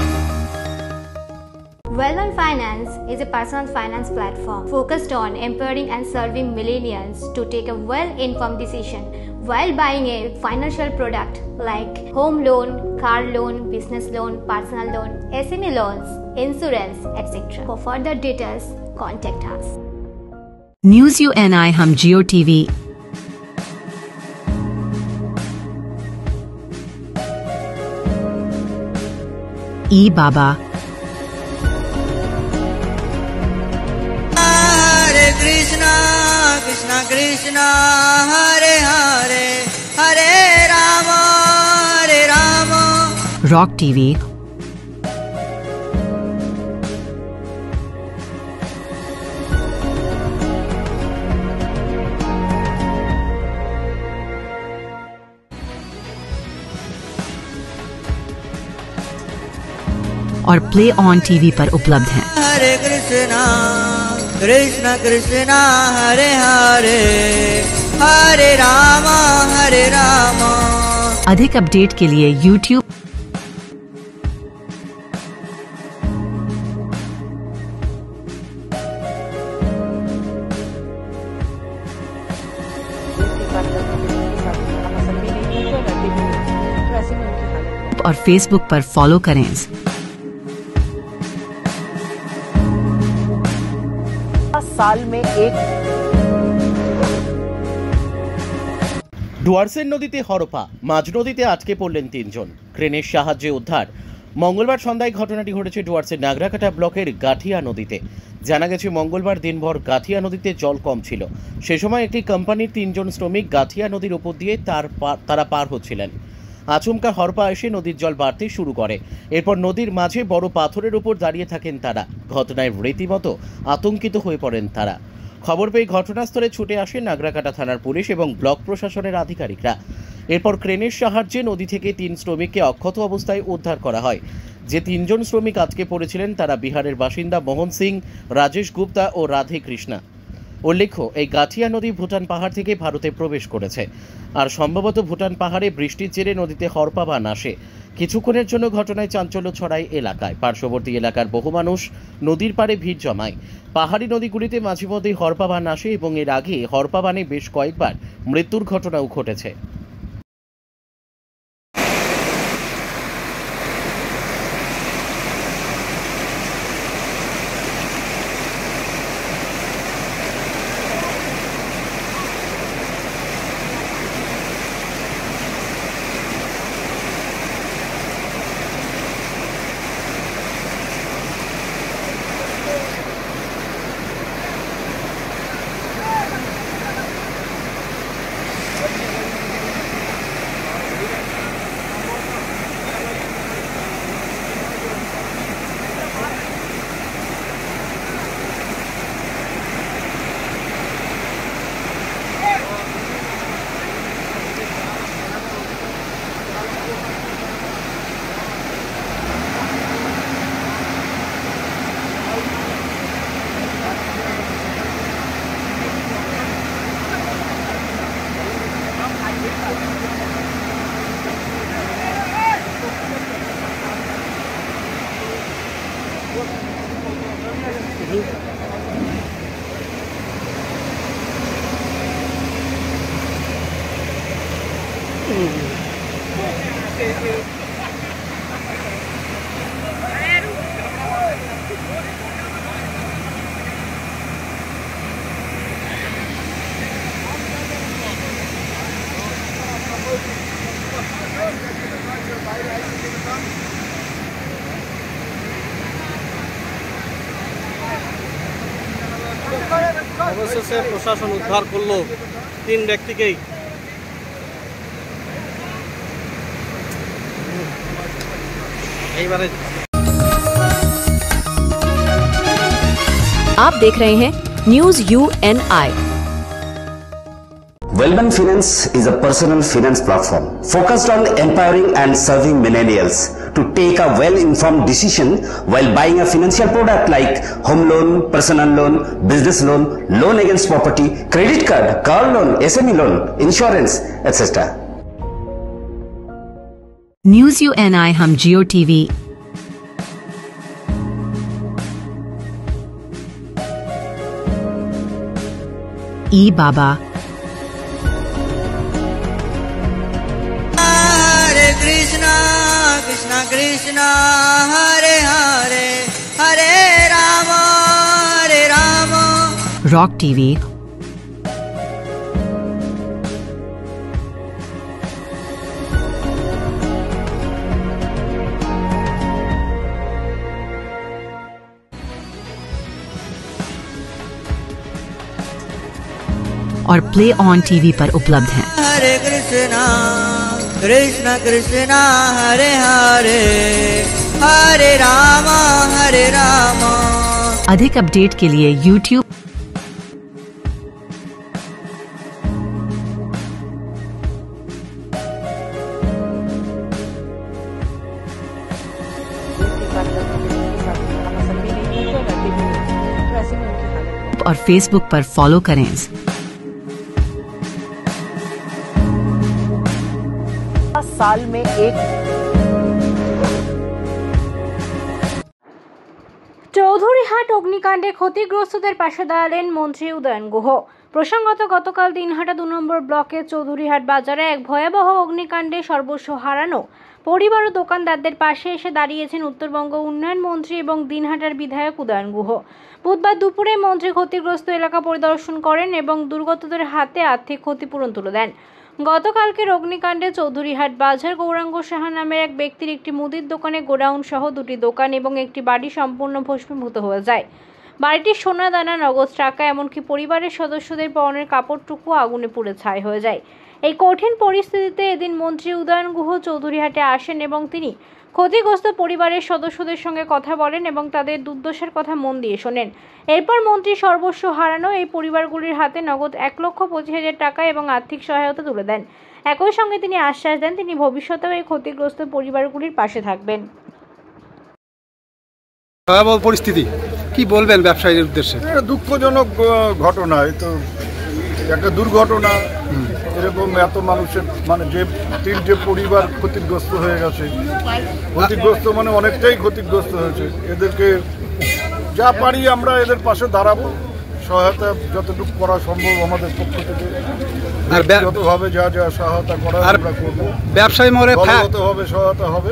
K: Well-Known Finance is a personal finance platform focused on empowering and serving millennials to take a well-informed decision while buying a financial product like home loan, car loan, business loan, personal loan, SME loans, insurance, etc. For further details, contact us.
E: News UNI हम जियो TV ई बाबा
H: हरे Krishna Krishna Krishna Hare Hare Hare Ram
E: rock TV और play on TV पर उपलब्ध हैं।
H: हरे कृष्णा कृष्णा कृष्णा हरे हरे हरे रामा हरे रामा।
E: अधिक update के लिए YouTube और Facebook पर फॉलो करें।
I: साल में एक ডুয়ার্সের নদীতে হরপা, মাঝ নদীতে আটকে পড়লেন 3 জন, ক্রেনের সাহায্যে উদ্ধার। মঙ্গলবার সন্ধ্যায় ঘটনাটি ঘটেছে ডুয়ার্সের নাগরাকাটা ব্লকের গাঠিয়া নদীতে। জানা গেছে মঙ্গলবার দিনভর গাঠিয়া নদীতে জল কম ছিল। সে সময় একটি কোম্পানির 3 জন শ্রমিক গাঠিয়া নদীর উপর দিয়ে তারা পার হচ্ছিলেন। আচমকা হরপা এসে নদীর জল বাড়তে শুরু করে। এরপর নদীর মাঝে বড় পাথরের উপর দাঁড়িয়ে থাকেন তারা। ঘটনায় রীতিমতো আতঙ্কিত হয়ে পড়েন তারা। খবর পেয়ে ঘটনাস্থলে ছুটে আসে নাগরাকাটা থানার পুলিশ এবং ব্লক প্রশাসনের আধিকারিকরা। এরপর ক্রেনের সাহায্যে নদী থেকে 3 শ্রমিককে অক্ষত অবস্থায় উদ্ধার করা হয়। যে 3 জন শ্রমিক আটকে পড়েছিলেন তারা বিহারের বাসিন্দা মোহন সিং, রাজেশ গুপ্তা ও রাধে কৃষ্ণা। উল্লেখ্য, এই গাঠিয়া নদী ভুটান পাহাড় থেকে ভারতে প্রবেশ করেছে। আর সম্ভবত ভুটান পাহাড়ে বৃষ্টির জেরে নদীতে হরপা বান আসে। কিছুক্ষণের জন্য ঘটনায় চাঞ্চল্য ছড়ায় এলাকায়। পার্শ্ববর্তী এলাকার বহু মানুষ নদীর পাড়ে ভিড় জমায়। পাহাড়ি নদীগুলিতে মাঝে মধ্যেই হরপা বান আসে এবং এর আগে হরপা বানে বেশ কয়েকবার মৃত্যুর ঘটনাও ঘটেছে।
R: অবশেষে প্রশাসন উদ্ধার করলো 3 ব্যক্তিকেই। এইবারে
J: आप देख रहे हैं news UNI।
N: Wellman Finance is a personal finance platform focused on empowering and serving millennials to take a well-informed decision while buying a financial product like home loan, personal loan, business loan, loan against property, credit card, car loan, SME loan, insurance, etc.
E: News UNI हम जियो TV ई बाबा
H: हरे Krishna Krishna Krishna Hare Hare Hare Ram
E: rock TV और play on TV पर उपलब्ध हैं।
H: हरे कृष्णा कृष्णा कृष्णा हरे हरे हरे राम हरे राम।
E: अधिक update के लिए YouTube
H: Gracias.
E: Facebook पर follow करें।
J: साल में एक
A: চৌধুরীহাট অগ্নিকাণ্ডে ক্ষতিগ্রস্তদের পাশে দাঁড়ালেন মন্ত্রী উদয়ন গুহ। প্রসঙ্গত গতকাল দিনহাটা 2 নম্বর ব্লকের চৌধুরীহাট বাজারে এক ভয়াবহ অগ্নিকাণ্ডে সর্বস্ব হারানো পরিবার ও দোকানদারদের পাশে এসে দাঁড়িয়েছেন উত্তরবঙ্গ উন্নয়ন মন্ত্রী এবং দিনহাটার বিধায়ক উদয়ন গুহ। বুধবার দুপুরে মন্ত্রী ক্ষতিগ্রস্ত এলাকা পরিদর্শন করেন এবং দুর্গতদের হাতে আর্থিক ক্ষতিপূরণ তুলে দেন। গতকালকের অগ্নিকাণ্ডে চৌধুরীহাট বাজার গৌরাঙ্গ সাহা নামের এক ব্যক্তির একটি মুদির দোকানে গোডাউন সহ 2টি দোকান এবং একটি বাড়ি সম্পূর্ণ ভস্মীভূত হয়ে যায়। বাড়িটির সোনা দানা, নগদ টাকা, এমনকি পরিবারের সদস্যদের পরনের কাপড়টুকু আগুনে পুড়ে ছাই হয়ে যায়। এই কঠিন পরিস্থিতিতে এদিন মন্ত্রী উদয়ন গুহ চৌধুরীহাটে আসেন এবং তিনি ক্ষতিগ্রস্ত পরিবারের সদস্যদের সঙ্গে কথা বলেন এবং তাদের দুর্দশার কথা মন দিয়ে শোনেন। এরপর মন্ত্রী সর্বস্ব হারানো এই পরিবারগুলির হাতে নগদ 1,25,000 টাকা এবং আর্থিক সহায়তা তুলে দেন। একই সঙ্গে তিনি আশ্বাস দেন তিনি ভবিষ্যতেও এই ক্ষতিগ্রস্ত পরিবারগুলির পাশে থাকবেন।
S: ভয়াবহ পরিস্থিতি, কি বলবেন ব্যবসায়ীদের উদ্দেশ্যে?
T: দুঃখজনক ঘটনা, তো একটা দুর্ঘটনা। এরকম এত মানুষের মানে যে 3টে পরিবার ক্ষতিগ্রস্ত হয়ে গেছে, ক্ষতিগ্রস্ত মানে অনেকটাই ক্ষতিগ্রস্ত হয়েছে। এদেরকে যা পারি আমরা এদের পাশে দাঁড়াবো, সহায়তা যতটুকু করা সম্ভব আমাদের পক্ষ থেকে, আর যতভাবে যা যা সহায়তা করা আমরা করবো।
S: ব্যবসায়ী মহলে
T: হবে সহায়তা হবে।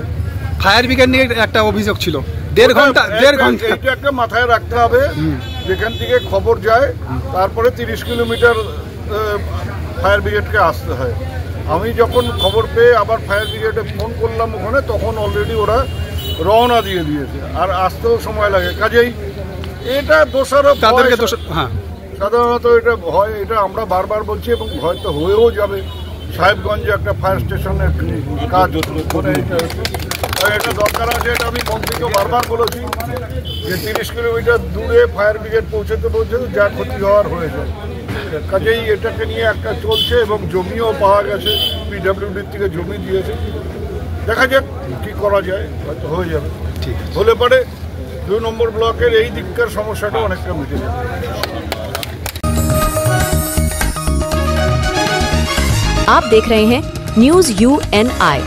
S: ফায়ার ব্রিগেড নিয়ে একটা অভিযোগ ছিল, 1.5 ঘন্টা
T: এটা একটা মাথায় রাখতে হবে। যেখান থেকে খবর যায় তারপরে 30 কিলোমিটার ফায়ার ব্রিগেডকে আসতে হয়। আমি যখন খবর পেয়ে আবার ফায়ার ব্রিগেডে ফোন করলাম ওখানে, তখন অলরেডি ওরা রওনা দিয়ে দিয়েছে, আর আসতেও সময় লাগে। কাজেই এটা দোষারোপ তাদেরকে, সাধারণত এটা ভয়, এটা আমরা বারবার বলছি এবং হয়তো হয়েও যাবে। সাহেবগঞ্জে একটা ফায়ার স্টেশনের কাজ এটা দরকার আছে, এটা আমি মন্ত্রীকে বারবার বলেছি যে 30 কিলোমিটার দূরে ফায়ার ব্রিগেড পৌঁছতে যা ক্ষতি হওয়ার হয়ে যায়। কাজেই এটাকে নিয়ে একটা চলছে এবং জমিও পাওয়া গেছে, পিডব্লিউডির থেকে জমি দিয়েছে। দেখা যাক কি করা যায়, হয়তো হয়ে যাবে। ঠিক হলে পরে 2 নম্বর ব্লকের এই দিককার সমস্যাটা অনেকটা মিটে যাবে।
J: आप देख रहे हैं न्यूज UNI।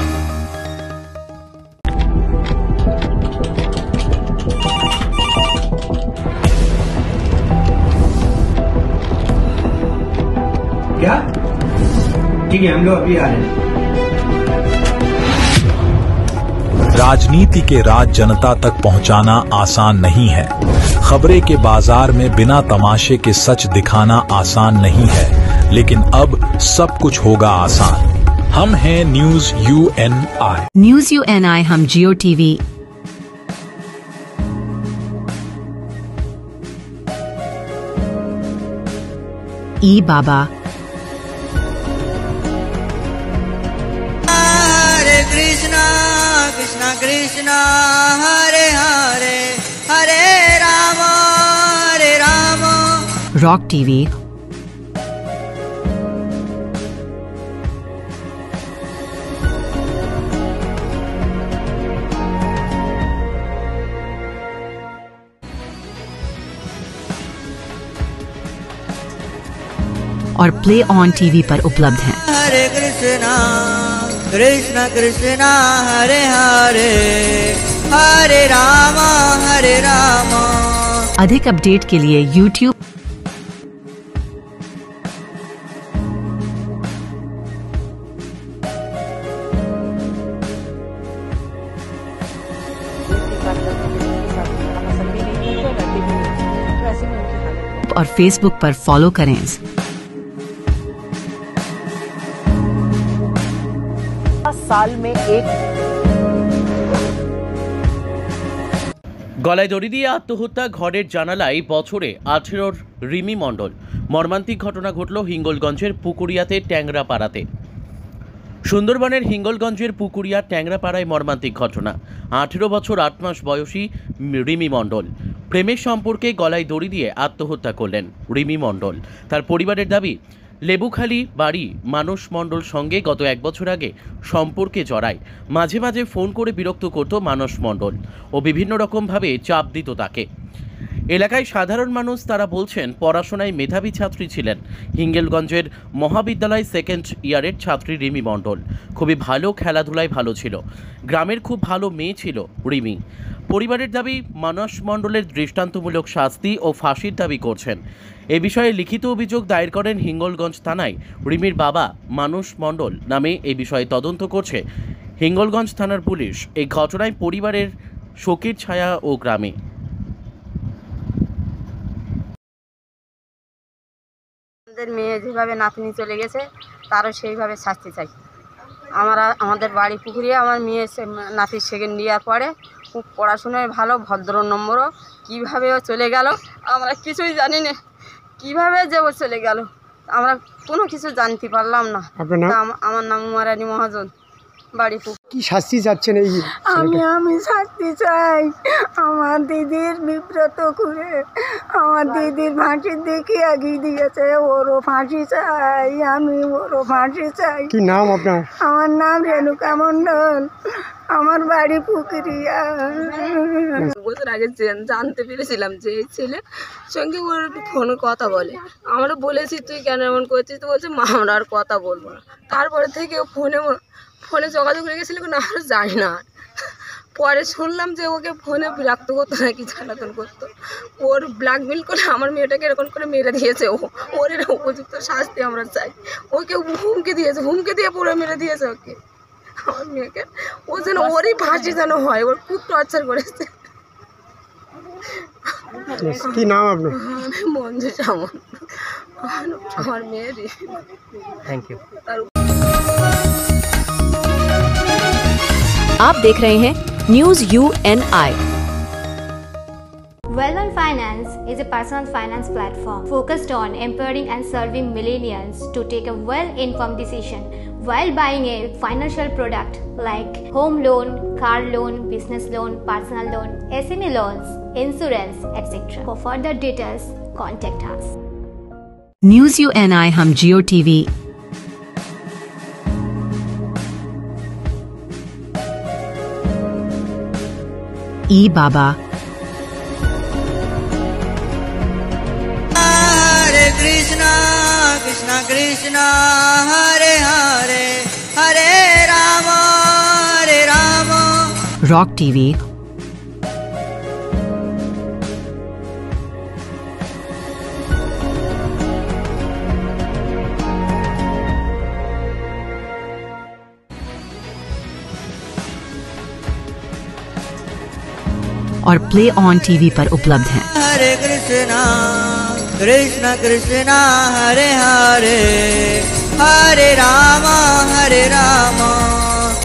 F: क्या? ठीक है, हम लोग अभी आ रहे हैं।
G: राजनीति के राज जनता तक पहुंचाना आसान नहीं है। खबरें के बाजार में बिना तमाशे के सच दिखाना आसान नहीं है, लेकिन अब सब कुछ होगा आसान। हम हैं न्यूज UNI।
E: न्यूज UNI हम जियो टीवी, ई बाबा,
H: हरे कृष्णा कृष्णा कृष्णा हरे हरे, हरे राम
E: रॉक टीवी, और प्ले ऑन टीवी पर उपलब्ध हैं।
H: हरे कृष्णा कृष्णा कृष्णा हरे हरे, हरे राम
E: अधिक अपडेट के लिए YouTube और Facebook पर फॉलो करें।
J: साल में एक
I: গলায় দড়ি দিয়ে আত্মহত্যা, ঘরের জানালায় বছরে 18 রিমি মণ্ডল। মর্মান্তিক ঘটনা ঘটল হিঙ্গলগঞ্জের পুকুরিয়াতে ট্যাংরাপাড়াতে। সুন্দরবনের হিঙ্গলগঞ্জের পুকুরিয়া ট্যাংরাপাড়ায় মর্মান্তিক ঘটনা। 18 বছর 8 মাস বয়সী রিমি মণ্ডল প্রেমের সম্পর্কে গলায় দড়ি দিয়ে আত্মহত্যা করলেন রিমি মণ্ডল। তার পরিবারের দাবি, লেবুখালী বাড়ি মানস মণ্ডল সঙ্গে গত 1 বছর আগে সম্পর্কে জড়ায়। মাঝে মাঝে ফোন করে বিরক্ত করত মানস মণ্ডল ও বিভিন্ন রকমভাবে চাপ দিত তাকে। এলাকায় সাধারণ মানুষ তারা বলছেন পড়াশোনায় মেধাবী ছাত্রী ছিলেন হিঙ্গলগঞ্জের মহাবিদ্যালয় সেকেন্ড ইয়ারের ছাত্রী রিমি মণ্ডল। খুবই ভালো, খেলাধুলায় ভালো ছিল, গ্রামের খুব ভালো মেয়ে ছিল রিমি। পরিবারের দাবি মানস মণ্ডলের দৃষ্টান্তমূলক শাস্তি ও ফাঁসির দাবি করছেন। এ বিষয়ে লিখিত অভিযোগ দায়ের করেন হিঙ্গলগঞ্জ থানায়। রিমির বাবা মানস মণ্ডল নামে এই বিষয়ে তদন্ত করছে হিঙ্গলগঞ্জ থানার পুলিশ। এই ঘটনায় পরিবারের শোকের ছায়া ও গ্রামে।
U: আমাদের মেয়ে যেভাবে নাতনি চলে গেছে তারও সেইভাবে শাস্তি চাই। আমাদের বাড়ি পুকুরিয়ে আমার মেয়ে নাতির সেকেন্ড ইয়ার পড়ে, খুব পড়াশোনায় ভালো, ভদ্র নম্বরও। কীভাবে ও চলে গেল আমরা কিছুই জানি না, কীভাবে যে ও চলে গেল আমরা কোনো কিছু জানতে পারলাম না। আমার নাম উমারানী মহাজন, বাড়ি
V: কি শাস্তি চাচ্ছেন? এই
W: আমি শাস্তি চাই। আমার দিদির বিব্রত করে আমার দিদির ফাঁসি দেখে এগিয়ে দিয়েছে, ওরও ফাঁসি চাই, আমি ওরও ফাঁসি চাই।
V: কি নাম আপনার?
W: আমার নাম রেণুকা মণ্ডল, আমার বাড়ি পুকুরিয়া।
U: বছর আগে জানতে পেরেছিলাম যে এই ছেলে সঙ্গে ওর একটু ফোনে কথা বলে। আমরা বলেছি তুই কেন এমন করছিস, তো বলছে মা আমরা আর কথা বলবো না। তারপরে থেকে ফোনে যোগাযোগ রেখেছিল না আমরা জানি না। পরে শুনলাম যে ওকে ফোনে বিরক্ত করতো নাকি জ্বালাতন করতো, ওর ব্ল্যাকমেল করে আমার মেয়েটাকে এরকম করে মেরে দিয়েছে। ওর এর উপযুক্ত শাস্তি আমরা চাই। ওকে হুমকি দিয়েছে, হুমকি দিয়ে পুরো মেরে দিয়েছে ওকে, আমার মেয়েকে। ও যেন ওরই ফাঁসি যেন হয়, ওর খুব টর্চার করেছে।
V: কি নাম আপনার?
U: মঞ্জু সামন, আমার মেয়েরই।
V: Thank you.
J: आप देख रहे हैं news UNI।
K: Well-On Finance is a personal finance platform focused on empowering and serving millennials to take a well-informed decision while buying a financial product like home loan, car loan, business loan, personal loan, SME loans, insurance, etc. For further details, contact us.
E: News UNI हम Jio TV ई बाबा
H: हरे Krishna Krishna Krishna Hare Hare Hare Ram
E: rock TV और play on TV पर उपलब्ध हैं।
H: हरे कृष्णा कृष्णा कृष्णा हरे हरे हरे राम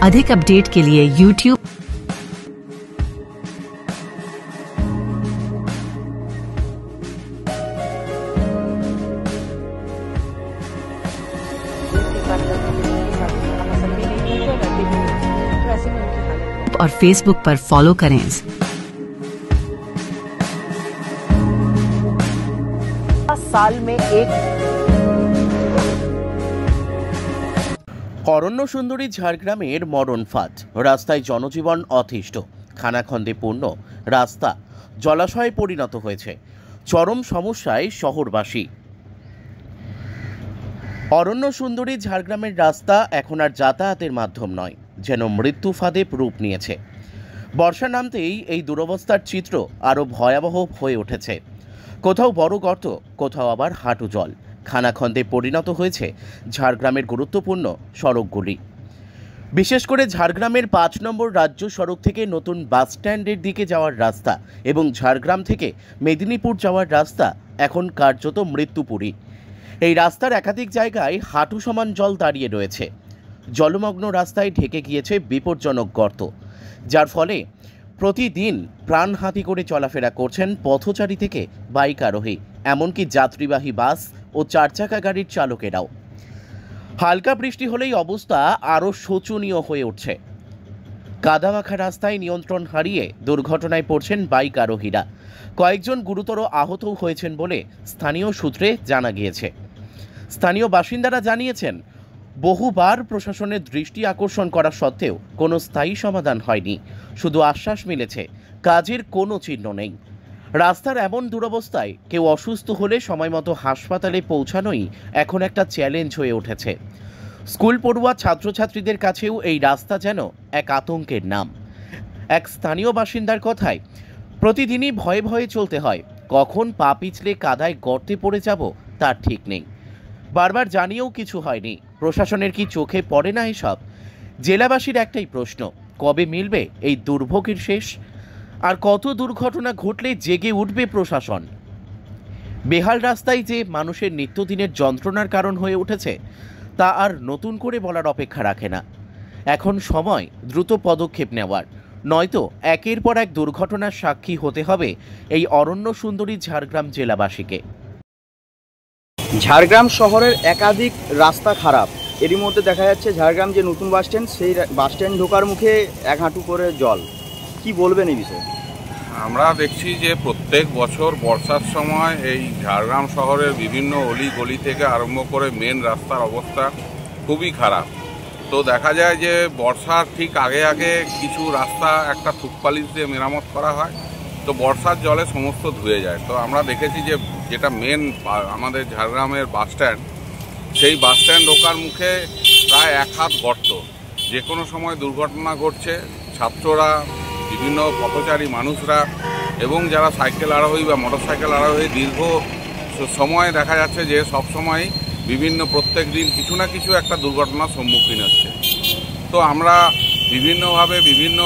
E: अधिक update के लिए YouTube और Facebook पर फॉलो करें।
I: साल में एक অরণ্য সুন্দরী ঝাড়গ্রামের মরণ ফাঁদ, রাস্তায় জনজীবন অতিষ্ঠ, খানাখন্দে পূর্ণ রাস্তা জলাশয়ে পরিণত হয়েছে, চরম সমস্যায় শহরবাসী। অরণ্য সুন্দরী ঝাড়গ্রামের রাস্তা এখন আর যাতায়াতের মাধ্যম নয়, যেন মৃত্যু ফাঁদে রূপ নিয়েছে। বর্ষা নামতেই এই দুরবস্থার চিত্র আরও ভয়াবহ হয়ে উঠেছে। কোথাও বড় গর্ত, কোথাও আবার হাঁটু জল, খানাখন্দে পরিণত হয়েছে ঝাড়গ্রামের গুরুত্বপূর্ণ সড়কগুলি। বিশেষ করে ঝাড়গ্রামের ৫ নম্বর রাজ্য সড়ক থেকে নতুন বাস স্ট্যান্ডের দিকে যাওয়ার রাস্তা এবং ঝাড়গ্রাম থেকে মেদিনীপুর যাওয়ার রাস্তা এখন কার্যত মৃত্যুপুরী। এই রাস্তার একাধিক জায়গায় হাঁটু সমান জল দাঁড়িয়ে রয়েছে। জলমগ্ন রাস্তায় ঢেকে গিয়েছে বিপজ্জনক গর্ত, যার ফলে প্রতিদিন প্রাণহাতি করে চলাফেরা করছেন পথচারী থেকে বাইক আরোহী, এমনকি যাত্রীবাহী বাস ও চারচাকা গাড়ির চালকেরাও। হালকা বৃষ্টি হলেই অবস্থা আরও শোচনীয় হয়ে উঠছে। কাদামাখা রাস্তায় নিয়ন্ত্রণ হারিয়ে দুর্ঘটনায় পড়ছেন বাইক আরোহীরা। কয়েকজন গুরুতর আহতও হয়েছেন বলে স্থানীয় সূত্রে জানা গিয়েছে। স্থানীয় বাসিন্দারা জানিয়েছেন, বহুবার প্রশাসনের দৃষ্টি আকর্ষণ করা সত্ত্বেও কোনো স্থায়ী সমাধান হয়নি, শুধু আশ্বাস মিলেছে, কাজের কোনো চিহ্ন নেই। রাস্তার এমন দুরবস্থায় কেউ অসুস্থ হলে সময়মতো হাসপাতালে পৌঁছানোই এখন একটা চ্যালেঞ্জ হয়ে উঠেছে। স্কুল পড়ুয়া ছাত্রছাত্রীদের কাছেও এই রাস্তা যেন এক আতঙ্কের নাম। এক স্থানীয় বাসিন্দার কথায়, প্রতিদিনই ভয়ে ভয়ে চলতে হয়, কখন পা পিছলে কাদায় গর্তে পড়ে যাব তার ঠিক নেই। বারবার জানিয়েও কিছু হয়নি। প্রশাসনের কি চোখে পড়ে না এসব? জেলাবাসীর একটাই প্রশ্ন, কবে মিলবে এই দুর্ভোগের শেষ? আর কত দুর্ঘটনা ঘটলে জেগে উঠবে প্রশাসন? বেহাল রাস্তায় যে মানুষের নিত্যদিনের যন্ত্রণার কারণ হয়ে উঠেছে তা আর নতুন করে বলার অপেক্ষা রাখে না। এখন সময় দ্রুত পদক্ষেপ নেওয়ার, নয়তো একের পর এক দুর্ঘটনার সাক্ষী হতে হবে এই অরণ্য সুন্দরী ঝাড়গ্রাম জেলাবাসীকে।
B: ঝাড়গ্রাম শহরের একাধিক রাস্তা খারাপ। এরই মধ্যে দেখা যাচ্ছে ঝাড়গ্রাম যে নতুন বাস স্ট্যান্ড, সেই বাস স্ট্যান্ড ঢোকার মুখে এক হাঁটু করে জল। কি বলবেন এই বিষয়ে?
C: আমরা দেখছি যে প্রত্যেক বছর বর্ষার সময় এই ঝাড়গ্রাম শহরের বিভিন্ন অলি গলি থেকে আরম্ভ করে মেন রাস্তার অবস্থা খুবই খারাপ। তো দেখা যায় যে বর্ষার ঠিক আগে আগে কিছু রাস্তা একটা ফুটপালিশ দিয়ে মেরামত করা হয়, তো বর্ষার জলে সমস্ত ধুয়ে যায়। তো আমরা দেখেছি যে যেটা মেন আমাদের ঝাড়গ্রামের বাস স্ট্যান্ড, সেই বাস স্ট্যান্ড ঢোকার মুখে প্রায় এক হাত গর্ত। যে কোনো সময় দুর্ঘটনা ঘটছে। ছাত্ররা, বিভিন্ন পথচারী মানুষরা এবং যারা সাইকেল আরোহী বা মোটরসাইকেল আরোহী দীর্ঘ সময় দেখা যাচ্ছে যে সবসময় বিভিন্ন প্রত্যেক দিন কিছু না কিছু একটা দুর্ঘটনার সম্মুখীন হচ্ছে। তো আমরা বিভিন্নভাবে বিভিন্ন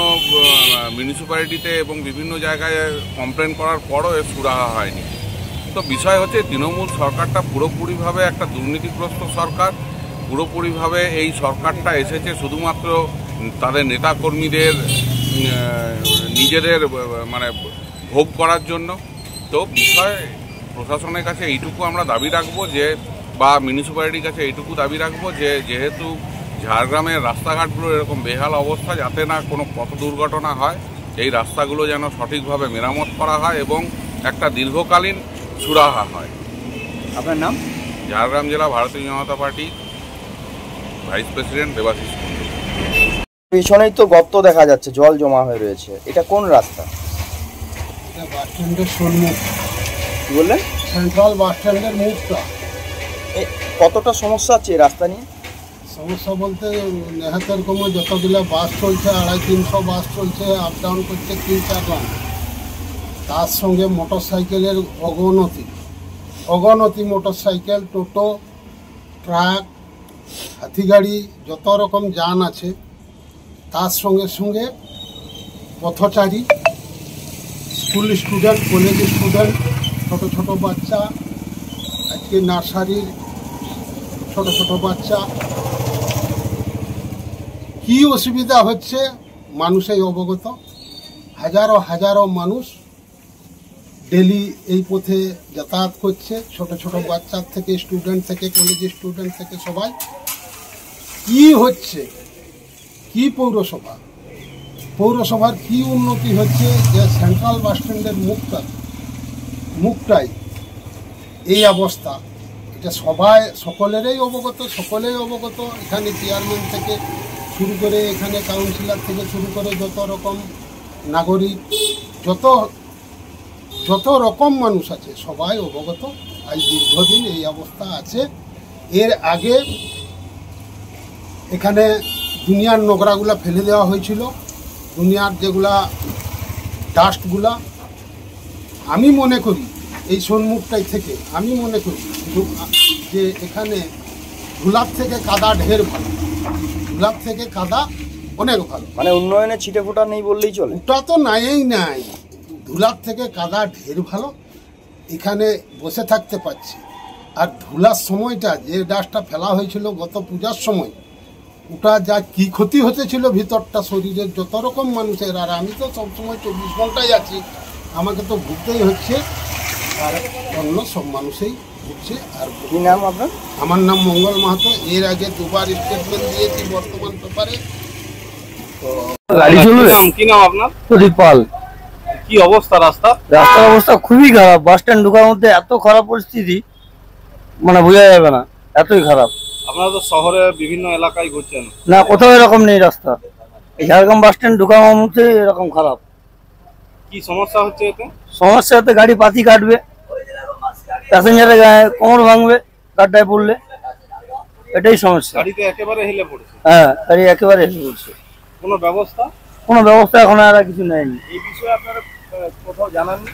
C: মিউনিসিপ্যালিটিতে এবং বিভিন্ন জায়গায় কমপ্লেন করার পরও এর সুরাহা হয়নি। তো বিষয় হচ্ছে তৃণমূল সরকারটা পুরোপুরিভাবে একটা দুর্নীতিগ্রস্ত সরকার। পুরোপুরিভাবে এই সরকারটা এসেছে শুধুমাত্র তাদের নেতাকর্মীদের নিজেদের মানে ভোগ করার জন্য। তো বিষয় প্রশাসনের কাছে এইটুকু আমরা দাবি রাখবো যে, বা মিউনিসিপ্যালিটির কাছে এইটুকু দাবি রাখবো যে যেহেতু ঝাড়গ্রামের রাস্তাঘাটগুলো এরকম বেহাল অবস্থা, যাতে না কোনো পথ দুর্ঘটনা হয়, এই রাস্তাগুলো যেন সঠিকভাবে মেরামত করা হয় এবং একটা দীর্ঘকালীন সুরাহা হয়।
B: আপনার নাম?
C: ঝাড়গ্রাম জেলা ভারতীয় জনতা পার্টি ভাইস প্রেসিডেন্ট দেবাশিস।
B: পিছনেই তো গর্ত দেখা যাচ্ছে, জল জমা হয়ে রয়েছে। এটা কোন রাস্তা?
V: বাস স্ট্যান্ডের সম্মুখ।
B: কি বললেন?
V: সেন্ট্রাল বাস স্ট্যান্ডের মুখটা।
B: কতটা সমস্যা আছে এই রাস্তা নিয়ে?
V: সমস্যা বলতে নেহাতের কমে যতগুলো বাস চলছে, 250-300 বাস চলছে, আপ ডাউন করছে 3-4 জন। তার সঙ্গে মোটর সাইকেলের অগণতি মোটরসাইকেল, টোটো, ট্রাক, হাতিগাড়ি, যত রকম যান আছে। তার সঙ্গে সঙ্গে পথচারী, স্কুল স্টুডেন্ট, কলেজ স্টুডেন্ট, ছোট ছোট বাচ্চা, আজকে নার্সারির ছোট ছোট বাচ্চা, কি অসুবিধা হচ্ছে মানুষই অবগত। হাজারো হাজারো মানুষ ডেলি এই পথে যাতায়াত করছে, ছোট ছোট বাচ্চার থেকে, স্টুডেন্ট থেকে, কলেজ স্টুডেন্ট থেকে সবাই। কি হচ্ছে, কি পৌরসভার কি উন্নতি হচ্ছে যে সেন্ট্রাল বাস স্ট্যান্ডের মুখটাই এই অবস্থা। এটা সকলেরই অবগত। এখানে চেয়ারম্যান থেকে শুরু করে, এখানে কাউন্সিলর থেকে শুরু করে যত রকম নাগরিক, যত রকম মানুষ আছে সবাই অবগত। আজ দীর্ঘদিন এই অবস্থা আছে। এর আগে এখানে দুনিয়ার নোংরাগুলা ফেলে দেওয়া হয়েছিল, দুনিয়ার যেগুলা ডাস্টগুলা। আমি মনে করি এই সম্মুখটাই থেকে আমি মনে করি যে এখানে ধুলার থেকে কাদা ঢের ভালো, ধুলার থেকে কাদা অনেক ভালো।
B: মানে উন্নয়নে ছিটে ফোটা নেই বললেই চলে।
V: ওটা তো নাই, ধুলার থেকে কাদা ঢের ভালো। এখানে বসে থাকতে পারছি। আর ধুলার সময়টা যে ডাস্টটা ফেলা হয়েছিল গত পূজার সময়, ওটা যা কি ক্ষতি হতেছিল ভিতরটা শরীরের যত রকম মানুষের। আর আমি তো সবসময় 24 ঘন্টাই আছি, আমাকে তো ভুগতেই হচ্ছে, আর অন্য সব মানুষই ভুগছে। আর
B: কি নাম আপনার?
V: আমার নাম মঙ্গল মাহাতো। এর আগে দুবার স্টেটমেন্ট দিয়েছি বর্তমান পেপারে।
R: কি নাম আপনার?
V: প্রদীপ পাল।
R: কি অবস্থা রাস্তার
V: অবস্থা খুবই খারাপ। বাস স্ট্যান্ড ঢোকার মধ্যে এত খারাপ পরিস্থিতি, মানে বোঝা যাবে না, এতই খারাপ।
R: আপনারা তো শহরে বিভিন্ন এলাকায় ঘুরছেন,
V: না কোথাও এরকম নেই রাস্তা। এই ঝাড়গ্রাম বাস স্ট্যান্ড ঢোকার মধ্যে এরকম খারাপ।
R: কি সমস্যা হচ্ছে এতে?
D: সমস্যাতে গাড়ি পাতি কাটবে, প্যাসেঞ্জারের গায়ে কোমর ভাঙবে গাড্ডায় পড়লে, এটাই সমস্যা।
L: গাড়িতে একেবারে হেলে পড়েছে।
D: হ্যাঁ, গাড়ি একেবারে হেলে পড়ছে।
L: কোনো ব্যবস্থা
D: এখন আর কিছু নেয়নি।
L: এই বিষয়ে আপনারা কোথাও জানাননি?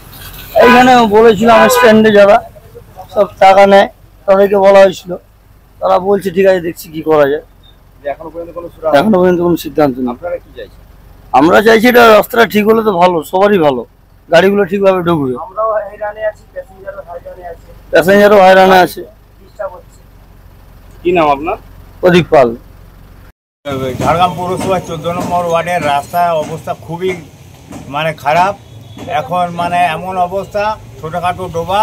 D: এইখানে বলেছিলাম স্ট্যান্ডে যারা সব টাকা নেয় তাদেরকে বলা হয়েছিল, তারা বলছে ঠিক আছে দেখছি কি করা যায়।
L: এখনো পর্যন্ত
D: কোনো সিদ্ধান্ত নেই।
L: আপনারা কি চাইছেন?
D: আমরা চাইছি এটা রাস্তাটা ঠিক হলে তো ভালো, সবারই ভালো, গাড়িগুলো ঠিকভাবে ঢুকবে। প্যাসেঞ্জারও হয়রানে আছে।
L: কি নাম আপনার?
D: প্রদীপ পাল।
M: ঝাড়গ্রাম পৌরসভার 14 নম্বর ওয়ার্ডের রাস্তার অবস্থা খুবই খারাপ। এখন এমন অবস্থা, ছোটোখাটো ডোবা,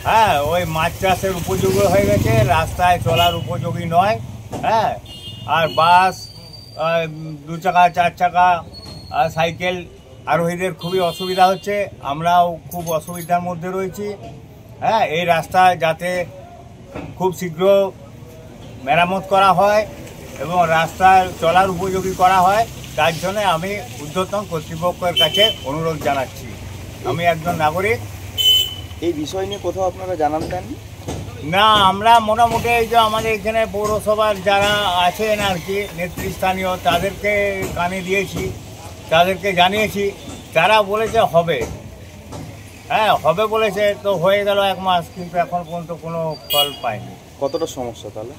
M: হ্যাঁ, ওই মাছ চাষের উপযোগী হয়ে গেছে, রাস্তায় চলার উপযোগী নয়। হ্যাঁ, আর বাস, 2 চাকা 4 চাকা, সাইকেল আরোহীদের খুবই অসুবিধা হচ্ছে। আমরাও খুব অসুবিধার মধ্যে রয়েছি। হ্যাঁ, এই রাস্তা যাতে খুব শীঘ্র মেরামত করা হয় এবং রাস্তায় চলার উপযোগী করা হয়, তার জন্য আমি ঊর্ধ্বতন কর্তৃপক্ষের কাছে অনুরোধ জানাচ্ছি। আমি একজন নাগরিক।
B: এই বিষয় নিয়ে কোথাও আপনারা জানান দেননি?
M: না, আমরা মোটামুটি এই যে আমাদের এখানে পৌরসভার যারা আছেন আর কি নেতৃস্থানীয়, তাদেরকে কানে দিয়েছি, তাদেরকে জানিয়েছি, তারা বলেছে হবে। হ্যাঁ, হবে বলেছে, তো হয়ে গেল 1 মাস, কিন্তু এখন পর্যন্ত কোনো ফল পাইনি।
B: কতটা সমস্যা তাহলে?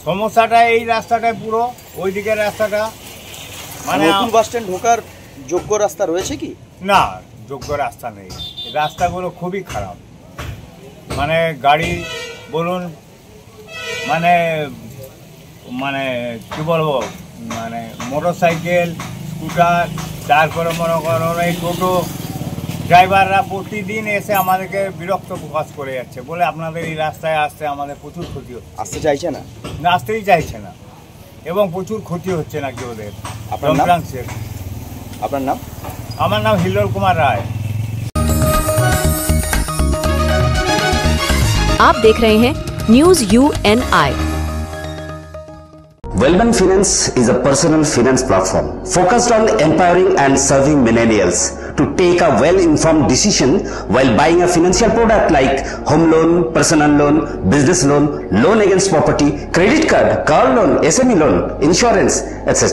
M: সমস্যাটা এই রাস্তাটায় পুরো, ওই দিকের রাস্তাটা
B: নতুন বাস স্ট্যান্ড ঢোকার যোগ্য রাস্তা রয়েছে কি?
M: না, যোগ্য রাস্তা নেই। রাস্তাগুলো খুবই খারাপ, গাড়ি বলুন, কি বলবো, মোটর সাইকেল, স্কুটার, তারপরে মনে করেন এই টোটো ড্রাইভাররা প্রতিদিন এসে আমাদেরকে বিরক্ত প্রকাশ করে যাচ্ছে, বলে আপনাদের এই রাস্তায় আসতে আমাদের প্রচুর ক্ষতি হচ্ছে।
B: আসতে চাইছে না?
M: আসতেই চাইছে না, এবং প্রচুর ক্ষতি হচ্ছে নাকি ওদের।
B: আপনার নাম?
M: আমার নাম হিল্লোল কুমার রায়।
J: आप देख रहे हैं news UNI।
N: Wellman Finance is a personal finance platform focused on empowering and serving millennials to take a well-informed decision while buying a financial product like home loan, personal loan, business loan, loan against property, credit card, car loan, SME loan, insurance, etc.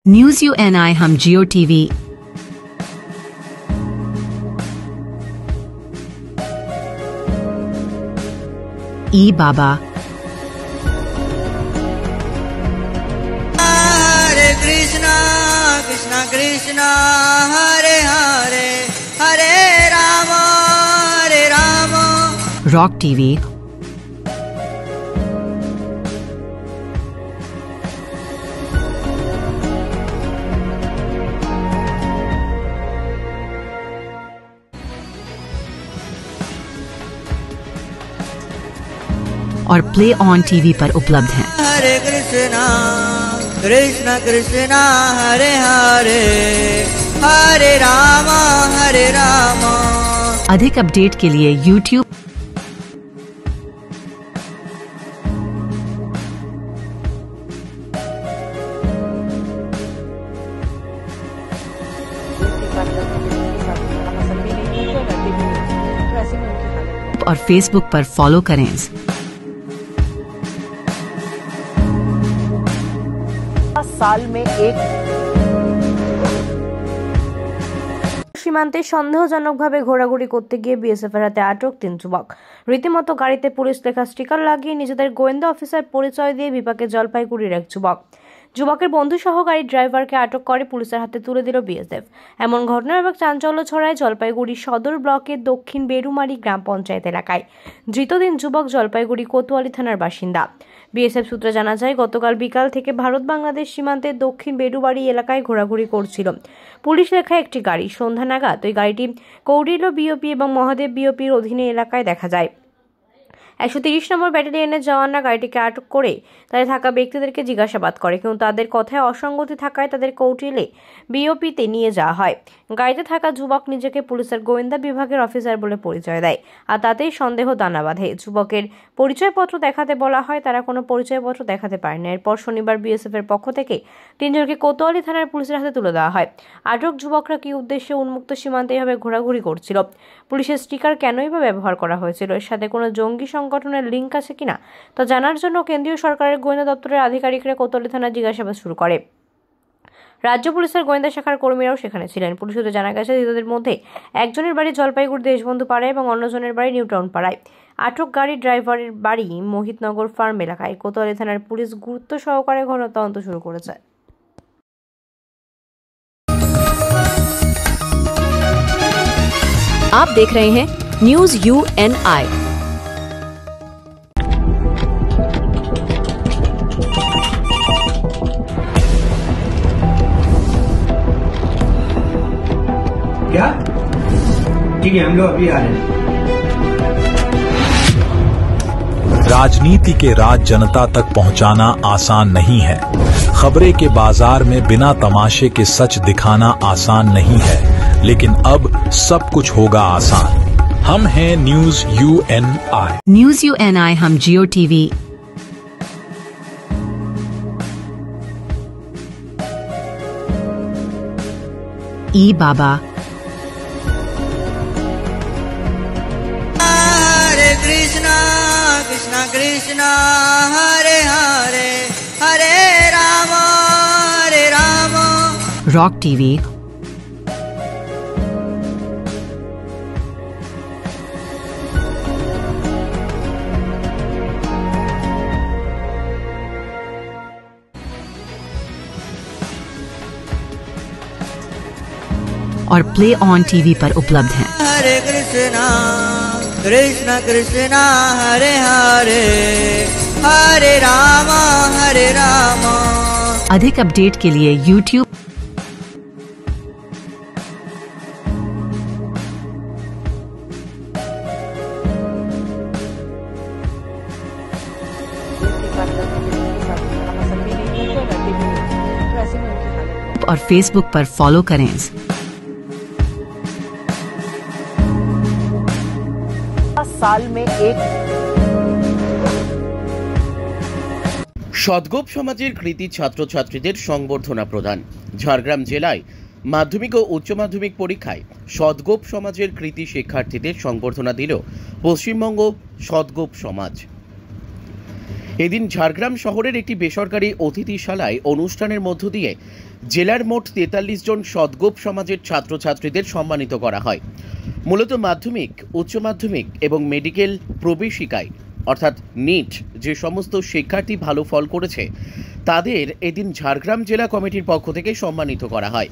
E: News UNI हम जियो TV ई बाबा
H: हरे Krishna Krishna Krishna Hare Hare Hare Ram
E: rock TV और play on TV पर उपलब्ध हैं।
H: हरे कृष्णा कृष्णा कृष्णा हरे हरे हरे राम
E: अधिक update के लिए YouTube और Facebook पर फॉलो करें।
J: साल में एक
A: সীমান্তে সন্দেহজনকভাবে ঘোরাঘুরি করতে গিয়ে বিএসএফের হাতে আটক 3 যুবক। রীতিমতো গাড়িতে পুলিশ লেখা স্টিকার লাগিয়ে নিজেদের গোয়েন্দা অফিসার পরিচয় দিয়ে বিপাকে জলপাইগুড়ির এক যুবকের বন্ধু সহ গাড়ির ড্রাইভারকে আটক করে পুলিশের হাতে তুলে দিল বিএসএফ। এমন ঘটনার এবার চাঞ্চল্য ছড়ায় জলপাইগুড়ি সদর ব্লকের দক্ষিণ বেরুমারি গ্রাম পঞ্চায়েত এলাকায়। ধৃত 3 যুবক জলপাইগুড়ি কোতোয়ালি থানার বাসিন্দা। বিএসএফ সূত্রে জানা যায়, গতকাল বিকাল থেকে ভারত বাংলাদেশ সীমান্তের দক্ষিণ বেরুবাড়ি এলাকায় ঘোরাঘুরি করছিল পুলিশ লেখা একটি গাড়ি। সন্ধ্যা নাগাদ ওই গাড়িটি কৌডিল্য বিওপি এবং মহাদেব বিওপির অধীনে এলাকায় দেখা যায়। 130 নম্বর ব্যাটালিয়নের জওয়ানরা গাড়িটিকে আটক করে তাতে থাকা ব্যক্তিদেরকে জিজ্ঞাসাবাদ করে, কিন্তু তাদের কথায় অসঙ্গতি থাকায় তাদের কৌটিলে বিওপিতে নিয়ে যাওয়া হয়। গাড়িতে থাকা যুবক নিজেকে পুলিশের গোয়েন্দা বিভাগের অফিসার বলে পরিচয় দেয়, আর তাতেই সন্দেহ দানা বাঁধে। যুবকের পরিচয়পত্র দেখাতে বলা হয়, তারা কোনো পরিচয়পত্র দেখাতে পারে না। এরপর শনিবার বিএসএফ এর পক্ষ থেকে 3 জনকে কোতোয়ালি থানার পুলিশের হাতে তুলে দেওয়া হয়। আটক যুবকরা কি উদ্দেশ্যে উন্মুক্ত সীমান্তে এভাবে ঘোরাঘুরি করছিল, পুলিশের স্টিকার কেনই বা ব্যবহার করা হয়েছিল, এর সাথে কোনো জঙ্গি সংগঠনের লিঙ্ক আছে কিনা তা জানার জন্য কেন্দ্রীয় সরকারের গোয়েন্দা দপ্তরের আধিকারিকরা কোতোয়ালি থানায় জিজ্ঞাসাবাদ শুরু করে। রাজ্য পুলিশের গোয়েন্দা শাখার কর্মীরাও সেখানে ছিলেন। পুলিশ সূত্রে জানা গেছে, ধৃতদের মধ্যে একজনের বাড়ি জলপাইগুড়ি দেশবন্ধু পাড়ায় এবং অন্যজনের বাড়ি নিউটাউন পাড়ায়। আটক গাড়ির ড্রাইভারের বাড়ি মোহিতনগর ফার্ম এলাকায়। কোতোয়ালি থানার পুলিশ গুরুত্ব সহকারে ঘটনার তদন্ত শুরু করেছে।
J: आप देख रहे हैं न्यूज UNI।
F: क्या? ठीक है, हम लोग अभी आ रहे हैं।
G: राजनीति के राज जनता तक पहुंचाना आसान नहीं है। खबरें के बाजार में बिना तमाशे के सच दिखाना आसान नहीं है, लेकिन अब सब कुछ होगा आसान। हम हैं न्यूज UNI।
E: न्यूज UNI हम जियो टीवी। ई बाबा।
H: हरे कृष्णा कृष्णा कृष्णा हरे हरे हरे राम
E: रॉक टीवी। और प्ले ऑन टीवी पर उपलब्ध हैं।
H: हरे कृष्णा कृष्णा कृष्णा हरे हरे हरे राम हरे राम।
E: अधिक अपडेट के लिए YouTube और Facebook पर फॉलो करें।
I: साल में एक সদগোপ সমাজের কৃতি ছাত্রছাত্রীদের সংবর্ধনা প্রদান। ঝাড়গ্রাম জেলায় মাধ্যমিক ও উচ্চ মাধ্যমিক পরীক্ষায় সদগোপ সমাজের কৃতি শিক্ষার্থীদের সংবর্ধনা দিল পশ্চিমবঙ্গ সদগোপ সমাজ। এদিন ঝাড়গ্রাম শহরের একটি বেসরকারি অতিথিশালায় অনুষ্ঠানের মধ্য দিয়ে জেলার মোট 43 জন সদগোপ সমাজের ছাত্রছাত্রীদের সম্মানিত করা হয়। মূলত মাধ্যমিক, উচ্চ মাধ্যমিক এবং মেডিকেল প্রবেশিকায় অর্থাৎ নিট যে সমস্ত শিক্ষার্থী ভালো ফল করেছে তাদের এদিন ঝাড়গ্রাম জেলা কমিটির পক্ষ থেকে সম্মানিত করা হয়।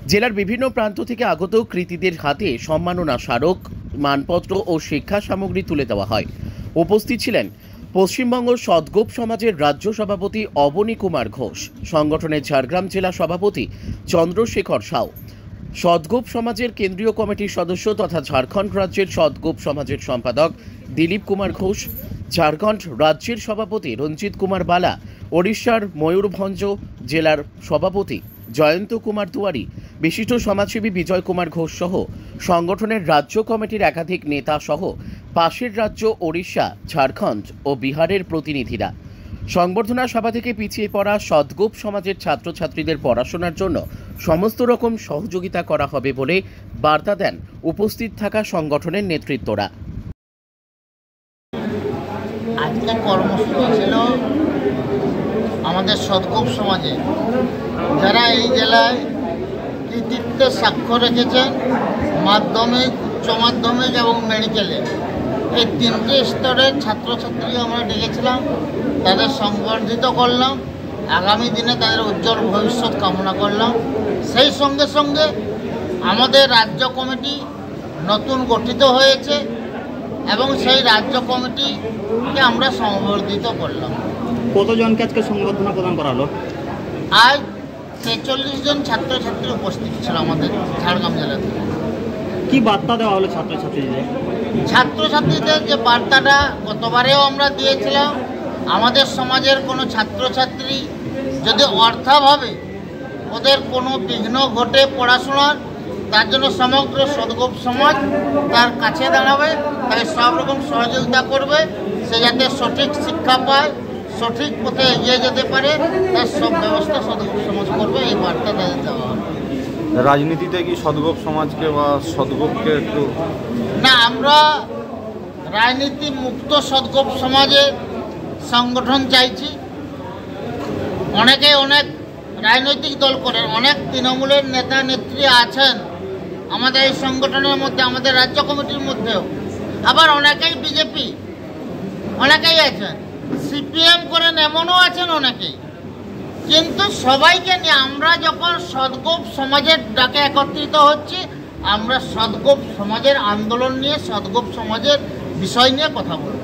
I: জেলার বিভিন্ন প্রান্ত থেকে আগত কৃতীদের হাতে সম্মাননা স্মারক, মানপত্র ও শিক্ষা সামগ্রী তুলে দেওয়া হয়। উপস্থিত ছিলেন পশ্চিমবঙ্গ সদগোপ সমাজের রাজ্য সভাপতি অবনী কুমার ঘোষ, সংগঠনের ঝাড়গ্রাম জেলা সভাপতি চন্দ্রশেখর সাউ, সদগোপ সমাজের কেন্দ্রীয় কমিটির সদস্য তথা ঝাড়খণ্ড রাজ্যের সদগোপ সমাজের সম্পাদক দিলীপ কুমার ঘোষ, ঝাড়খণ্ড রাজ্যের সভাপতি রঞ্জিত কুমার বালা, ওড়িশার ময়ূরভঞ্জ জেলার সভাপতি জয়ন্ত কুমার দুয়ারি, বিশিষ্ট সমাজসেবী বিজয় কুমার ঘোষ সহ সংগঠনের রাজ্য কমিটির একাধিক নেতা সহ পাশের রাজ্য ওড়িশা, ঝাড়খণ্ড ও বিহারের প্রতিনিধিরা। সংবর্ধনা সভা থেকে পিছিয়ে পড়া সদগোপ সমাজের ছাত্রছাত্রীদের পড়াশোনার জন্য সমস্ত রকম সহযোগিতা করা হবে বলে বার্তা দেন উপস্থিত থাকা সংগঠনের নেতৃত্বরা।
O: আজকের কর্মসূচি ছিল আমাদের সদগোপ সমাজে যারা এই জেলায় কৃতিত্বের স্বাক্ষর রেখেছেন মাধ্যমিক, উচ্চ মাধ্যমিক এবং মেডিকেলে, এই 3টে স্তরের ছাত্রছাত্রী আমরা ডেকেছিলাম, তাদের সংবর্ধিত করলাম, আগামী দিনে তাদের উজ্জ্বল ভবিষ্যৎ কামনা করলাম। সেই সঙ্গে সঙ্গে আমাদের রাজ্য কমিটি নতুন গঠিত হয়েছে এবং সেই রাজ্য কমিটিকে আমরা সংবর্ধিত করলাম।
P: কতজনকে আজকে সংবর্ধনা প্রদান করা হলো?
O: আজ 43 জন ছাত্রছাত্রী উপস্থিত ছিল আমাদের ঝাড়গ্রাম জেলা থেকে।
P: কি বার্তা দেওয়া হলো ছাত্রছাত্রীদের?
O: ছাত্রছাত্রীদের যে বার্তাটা গতবারেও আমরা দিয়েছিলাম, আমাদের সমাজের কোনো ছাত্রছাত্রী যদি অর্থাভাবে ওদের কোনো বিঘ্ন ঘটে পড়াশোনার, তার জন্য সমগ্র সদগোপ সমাজ তার কাছে দাঁড়াবে, তাকে সব রকম সহযোগিতা করবে, সে যাতে সঠিক শিক্ষা পায়, সঠিক পথে এগিয়ে যেতে পারে, তার সব ব্যবস্থা সদগোপ সমাজ করবে, এই বার্তা তাদের দেওয়া হবে।
L: রাজনীতিতে কি সদগোপ সমাজকে বা সদগোপকে একটু
O: না, আমরা রাজনীতি মুক্ত সদগোপ সমাজের সংগঠন চাইছি। অনেকে অনেক রাজনৈতিক দল করেন, অনেক তৃণমূলের নেতা নেত্রী আছেন আমাদের এই সংগঠনের মধ্যে, আমাদের রাজ্য কমিটির মধ্যেও, আবার অনেকেই বিজেপি, অনেকেই আছেন সিপিএম করেন, এমনও আছেন অনেকেই। কিন্তু সবাইকে নিয়ে আমরা যখন সদগোপ সমাজের ডাকে একত্রিত হচ্ছি, আমরা সদগোপ সমাজের আন্দোলন নিয়ে, সদগোপ সমাজের বিষয় নিয়ে কথা বলব।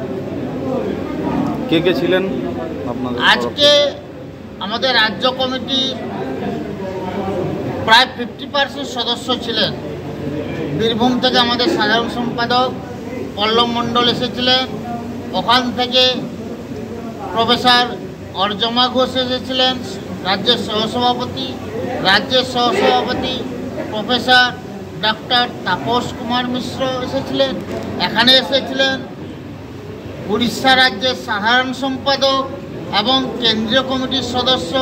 L: কে কে ছিলেন আপনাদের?
O: আজকে আমাদের রাজ্য কমিটির প্রায় 50% সদস্য ছিলেন। বীরভূম থেকে আমাদের সাধারণ সম্পাদক পল্লব মণ্ডল এসেছিলেন, ওখান থেকে প্রফেসর অর্জমা ঘোষ এসেছিলেন রাজ্যের সহসভাপতি, প্রফেসর ডক্টর তাপস কুমার মিশ্র এসেছিলেন, এখানে এসেছিলেন উড়িষ্যা রাজ্যের সাধারণ সম্পাদক এবং কেন্দ্রীয় কমিটির সদস্য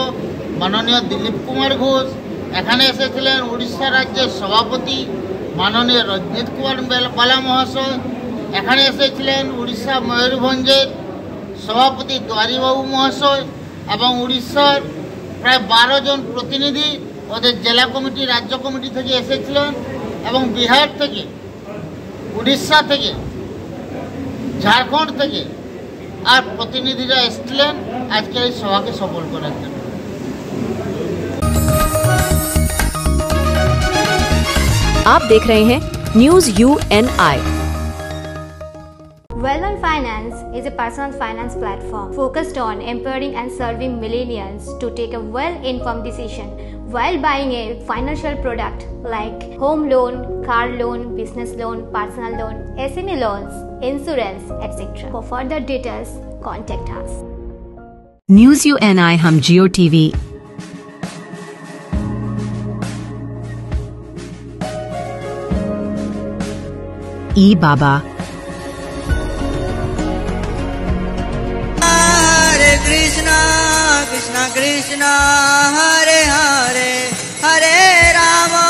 O: মাননীয় দিলীপ কুমার ঘোষ, এখানে এসেছিলেন উড়িষ্যা রাজ্যের সভাপতি মাননীয় রঞ্জিত কুমার বালা মহাশয়, এখানে এসেছিলেন উড়িষ্যা ময়ূরভঞ্জের সভাপতি দ্বারিবাবু মহাশয় এবং উড়িষ্যার প্রায় 12 জন প্রতিনিধি ওদের জেলা কমিটি, রাজ্য কমিটি থেকে এসেছিলেন এবং বিহার থেকে, উড়িষ্যা থেকে, ঝাড়খণ্ড থেকে আর প্রতিনিধিরা এসেছিলেন আজকে এই সভাকে সফল করার জন্য।
J: आप देख रहे हैं news UNI।
K: Well-On Finance is a personal finance platform focused on empowering and serving millennials to take a well-informed decision while buying a financial product like home loan, car loan, business loan, personal loan, SME loans, insurance, etc. For further details, contact us.
E: News UNI हम Jio TV बाबा
H: हरे Krishna Krishna Krishna Hare Hare Hare Ram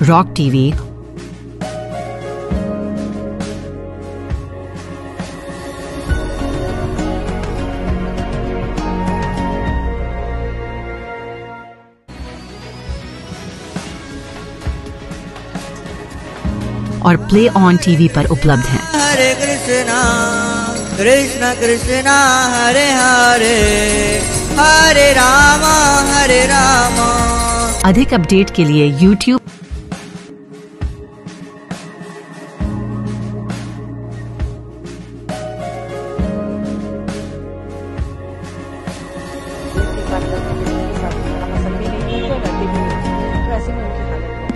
E: rock TV और play on TV पर उपलब्ध हैं।
H: हरे कृष्णा कृष्णा कृष्णा हरे हरे हरे राम
E: अधिक update के लिए YouTube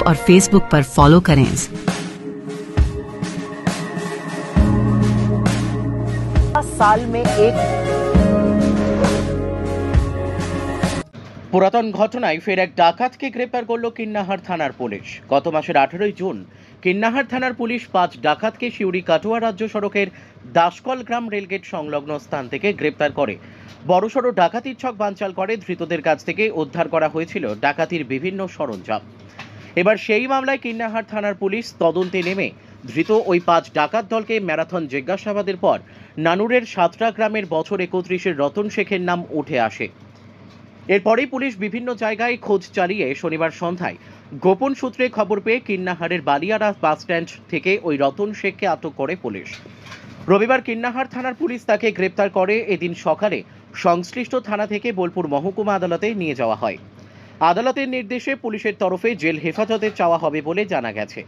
E: और Facebook पर फॉलो करें।
I: साल में एक পুরাতন ঘটনায় ফের এক ডাকাতকে গ্রেপ্তার করল কিন্নাহার থানার পুলিশ। গত মাসের 18 জুন কিন্নাহার থানার পুলিশ 5 ডাকাতকে সিউড়ি কাটোয়া রাজ্য সড়কের দাসকল গ্রাম রেলগেট সংলগ্ন স্থান থেকে গ্রেপ্তার করে বড়সড় ডাকাতির ছক বানচাল করে। ধৃতদের কাছ থেকে উদ্ধার করা হয়েছিল ডাকাতির বিভিন্ন সরঞ্জাম। এবার সেই মামলায় কিন্নাহার থানার পুলিশ তদন্তে নেমে ধৃত ওই 5 ডাকাত দলকে ম্যারাথন জিজ্ঞাসাবাদের পর নানুরের 7টা গ্রামের বছর 31-এর রতন শেখের নাম উঠে আসে। এরপরেই পুলিশ বিভিন্ন জায়গায় খোঁজ চালিয়ে শনিবার সন্ধ্যায় গোপন সূত্রে খবর পেয়ে কিন্নাহারের বালিয়াড়া বাস স্ট্যান্ড থেকে ওই রতন শেখকে আটক করে পুলিশ। রবিবার কিন্নাহার থানার পুলিশ তাকে গ্রেপ্তার করে। এদিন সকালে সংশ্লিষ্ট থানা থেকে বোলপুর মহকুমা আদালতে নিয়ে যাওয়া হয়। আদালতের নির্দেশে পুলিশের তরফে জেল হেফাজতে চাওয়া হবে বলে জানা গেছে।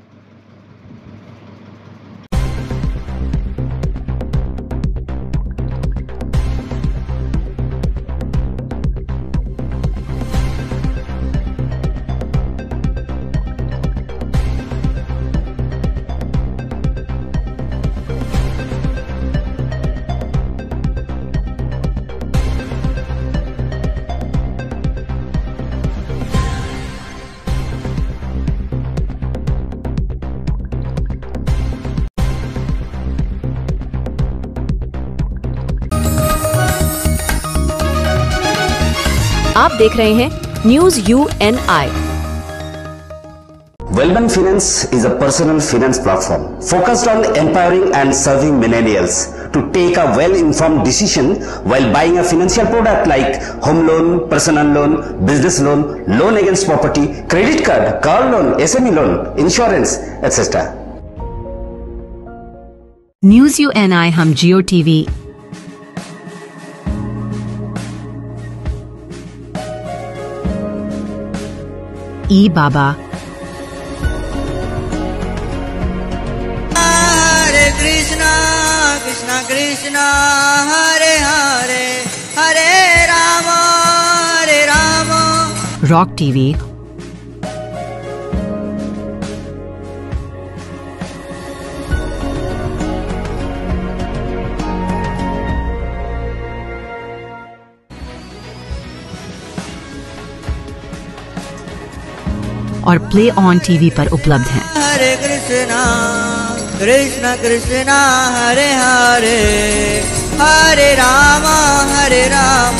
J: आप देख रहे हैं news UNI।
N: Wellman Finance is a personal finance platform focused on empowering and serving millennials to take a well-informed decision while buying a financial product like home loan, personal loan, business loan, loan against property, credit card, car loan, SME loan, insurance, etc.
E: News UNI हम जियो TV ई बाबा
H: हरे Krishna Krishna Krishna Hare Hare Hare Ram
E: rock TV और play on TV पर उपलब्ध हैं।
H: हरे कृष्णा कृष्णा कृष्णा हरे हरे हरे राम हरे राम।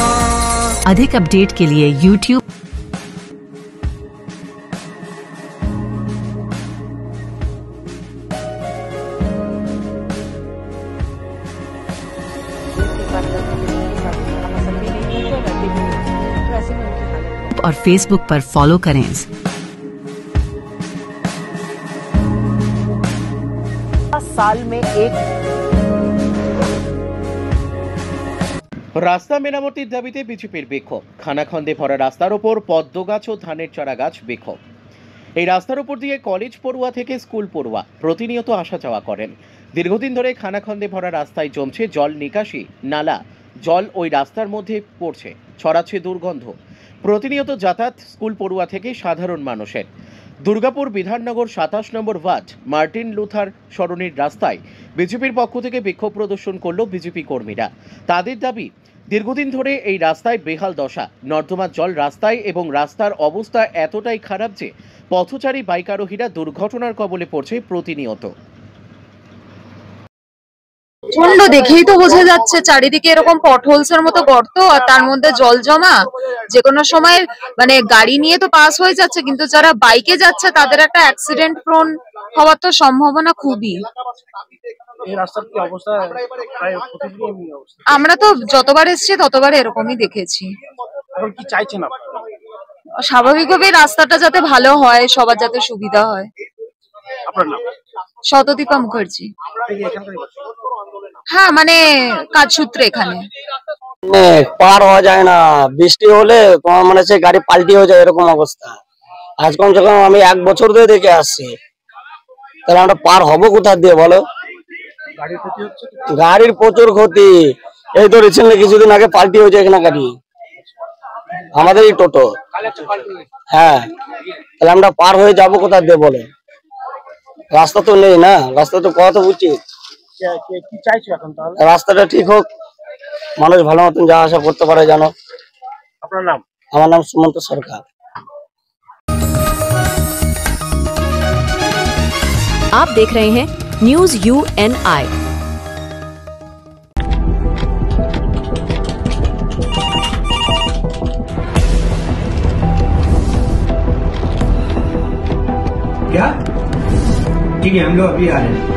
E: अधिक update के लिए YouTube और Facebook पर फॉलो करें।
I: साल में एक রাস্তা মেরামতির দাবিতে বিজেপির বিক্ষোভ। খানাখন্দে ভরা রাস্তার ওপর পদ্ম গাছ ও ধানের চারা গাছ বিক্ষোভ। এই রাস্তার উপর দিয়ে কলেজ পড়ুয়া থেকে স্কুল পড়ুয়া প্রতিনিয়ত আসা যাওয়া করেন। দীর্ঘদিন ধরে খানাখন্দে ভরা রাস্তায় জমছে জল নিকাশি নালা, জল ওই রাস্তার মধ্যে পড়ছে, ছড়াচ্ছে দুর্গন্ধ। প্রতিনিয়ত যাতায়াত স্কুল পড়ুয়া থেকে সাধারণ মানুষের। দুর্গাপুর বিধাননগর 27 নম্বর ওয়ার্ড মার্টিন লুথার সরণির রাস্তায় বিজেপির পক্ষ থেকে বিক্ষোভ প্রদর্শন করল বিজেপি কর্মীরা। তাদের দাবি, দীর্ঘদিন ধরে এই রাস্তায় বেহাল দশা, নর্দমার জল রাস্তায় এবং রাস্তার অবস্থা এতটাই খারাপ যে পথচারী বাইক আরোহীরা দুর্ঘটনার কবলে পড়ছে প্রতিনিয়ত।
Q: প্রচন্ড দেখেই তো বোঝা যাচ্ছে চারিদিকে এরকম পটহোলসের মতো গর্ত আর তার মধ্যে জল জমা। যে কোনো সময় মানে গাড়ি নিয়ে তো পাস হয়ে যাচ্ছে, কিন্তু যারা বাইকে যাচ্ছে তাদের একটা অ্যাক্সিডেন্ট প্রোন হওয়ার তো সম্ভাবনা খুবই।
P: এই রাস্তার কি অবস্থা? প্রায় প্রতিদিনই এই অবস্থা।
Q: আমরা তো যতবার এসেছি ততবার এরকমই দেখেছি।
P: এখন কি চাইছেন আপনারা?
Q: স্বাভাবিকভাবে রাস্তাটা যাতে ভালো হয়, সবার যাতে সুবিধা হয়।
P: আপনার নাম?
Q: শতদীপা মুখার্জি।
P: এখানকারই বাসিন্দা?
Q: হ্যাঁ, মানে কাজ সূত্রে এখানে।
D: পার হওয়া যায় না, বৃষ্টি হলে তোমার মনে হচ্ছে গাড়ি পাল্টি হয়ে যায়, এরকম অবস্থা। আজ কমসে কম আমি 1 বছর ধরে দেখে আসছি, তাহলে আমরা পার হবো কোথা দিয়ে বলো? গাড়ির প্রচুর ক্ষতি। এই তো রিসেন্টলি কিছুদিন আগে পাল্টি হয়েছে এখানে গাড়ি, আমাদের এই টোটো। হ্যাঁ, তাহলে আমরা পার হয়ে যাবো কোথা দিয়ে বলো? রাস্তা তো নেই না, রাস্তা তো কত উচিত।
P: কি চাইছো এখন তাহলে?
D: রাস্তাটা ঠিক হোক, মানুষ ভালো মতন যাওয়া আসা করতে পারে জানো।
P: আপনার নাম?
D: আমার নাম সুমন্ত সরকার।
J: आप देख रहे हैं न्यूज UNI।
F: क्या? ठीक है, हम लोग अभी आ रहे हैं।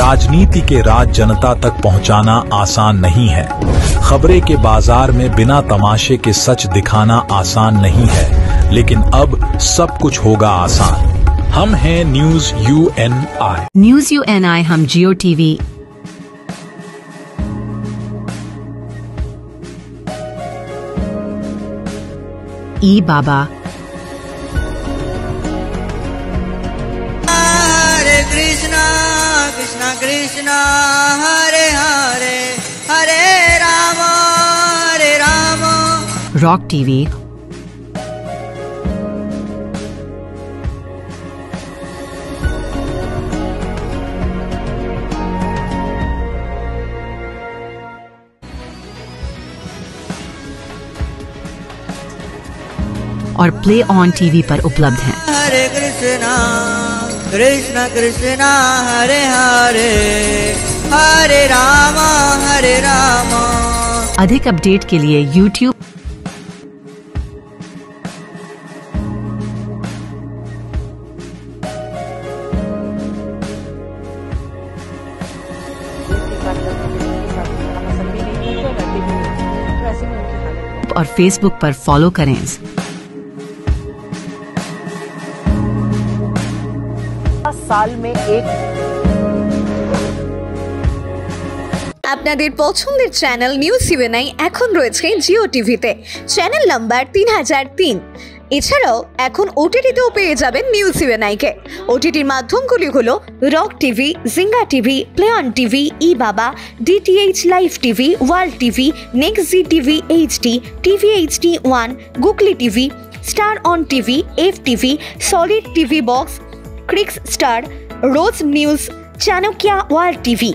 G: राजनीति के राज जनता तक पहुंचाना आसान नहीं है। खबरें के बाजार में बिना तमाशे के सच दिखाना आसान नहीं है, लेकिन अब सब कुछ होगा आसान। हम हैं न्यूज UNI।
E: न्यूज UNI हम जियो TV ई बाबा
H: हरे कृष्णा कृष्णा कृष्णा हरे हरे हरे राम
E: रॉक TV और प्ले ऑन TV पर उपलब्ध हैं।
H: हरे कृष्णा कृष्णा कृष्णा हरे हरे हरे राम
E: अधिक अपडेट के लिए YouTube और Facebook पर फॉलो करें।
J: साल में एक
S: আপনাদের পছন্দের চ্যানেল নিউজ ইউএনআই এখন রয়েছে জিও টিভিতে, চ্যানেল নাম্বার 3003। এছাড়াও এখন ওটিটিতেও পেয়ে যাবেন নিউজ ইউএনআইকে। ওটিটির মাধ্যমগুলি হলো rock TV, Jinga TV, play on TV, ই বাবা, DTH live TV, world TV, next G TV HD, TV HD 1, googly TV, star on TV, F TV, solid TV box, Crix star, rose news, Chanakya world TV.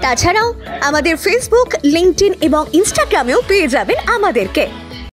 S: তাছাড়াও আমাদের Facebook, LinkedIn এবং ইনস্টাগ্রামেও পেয়ে যাবেন আমাদেরকে।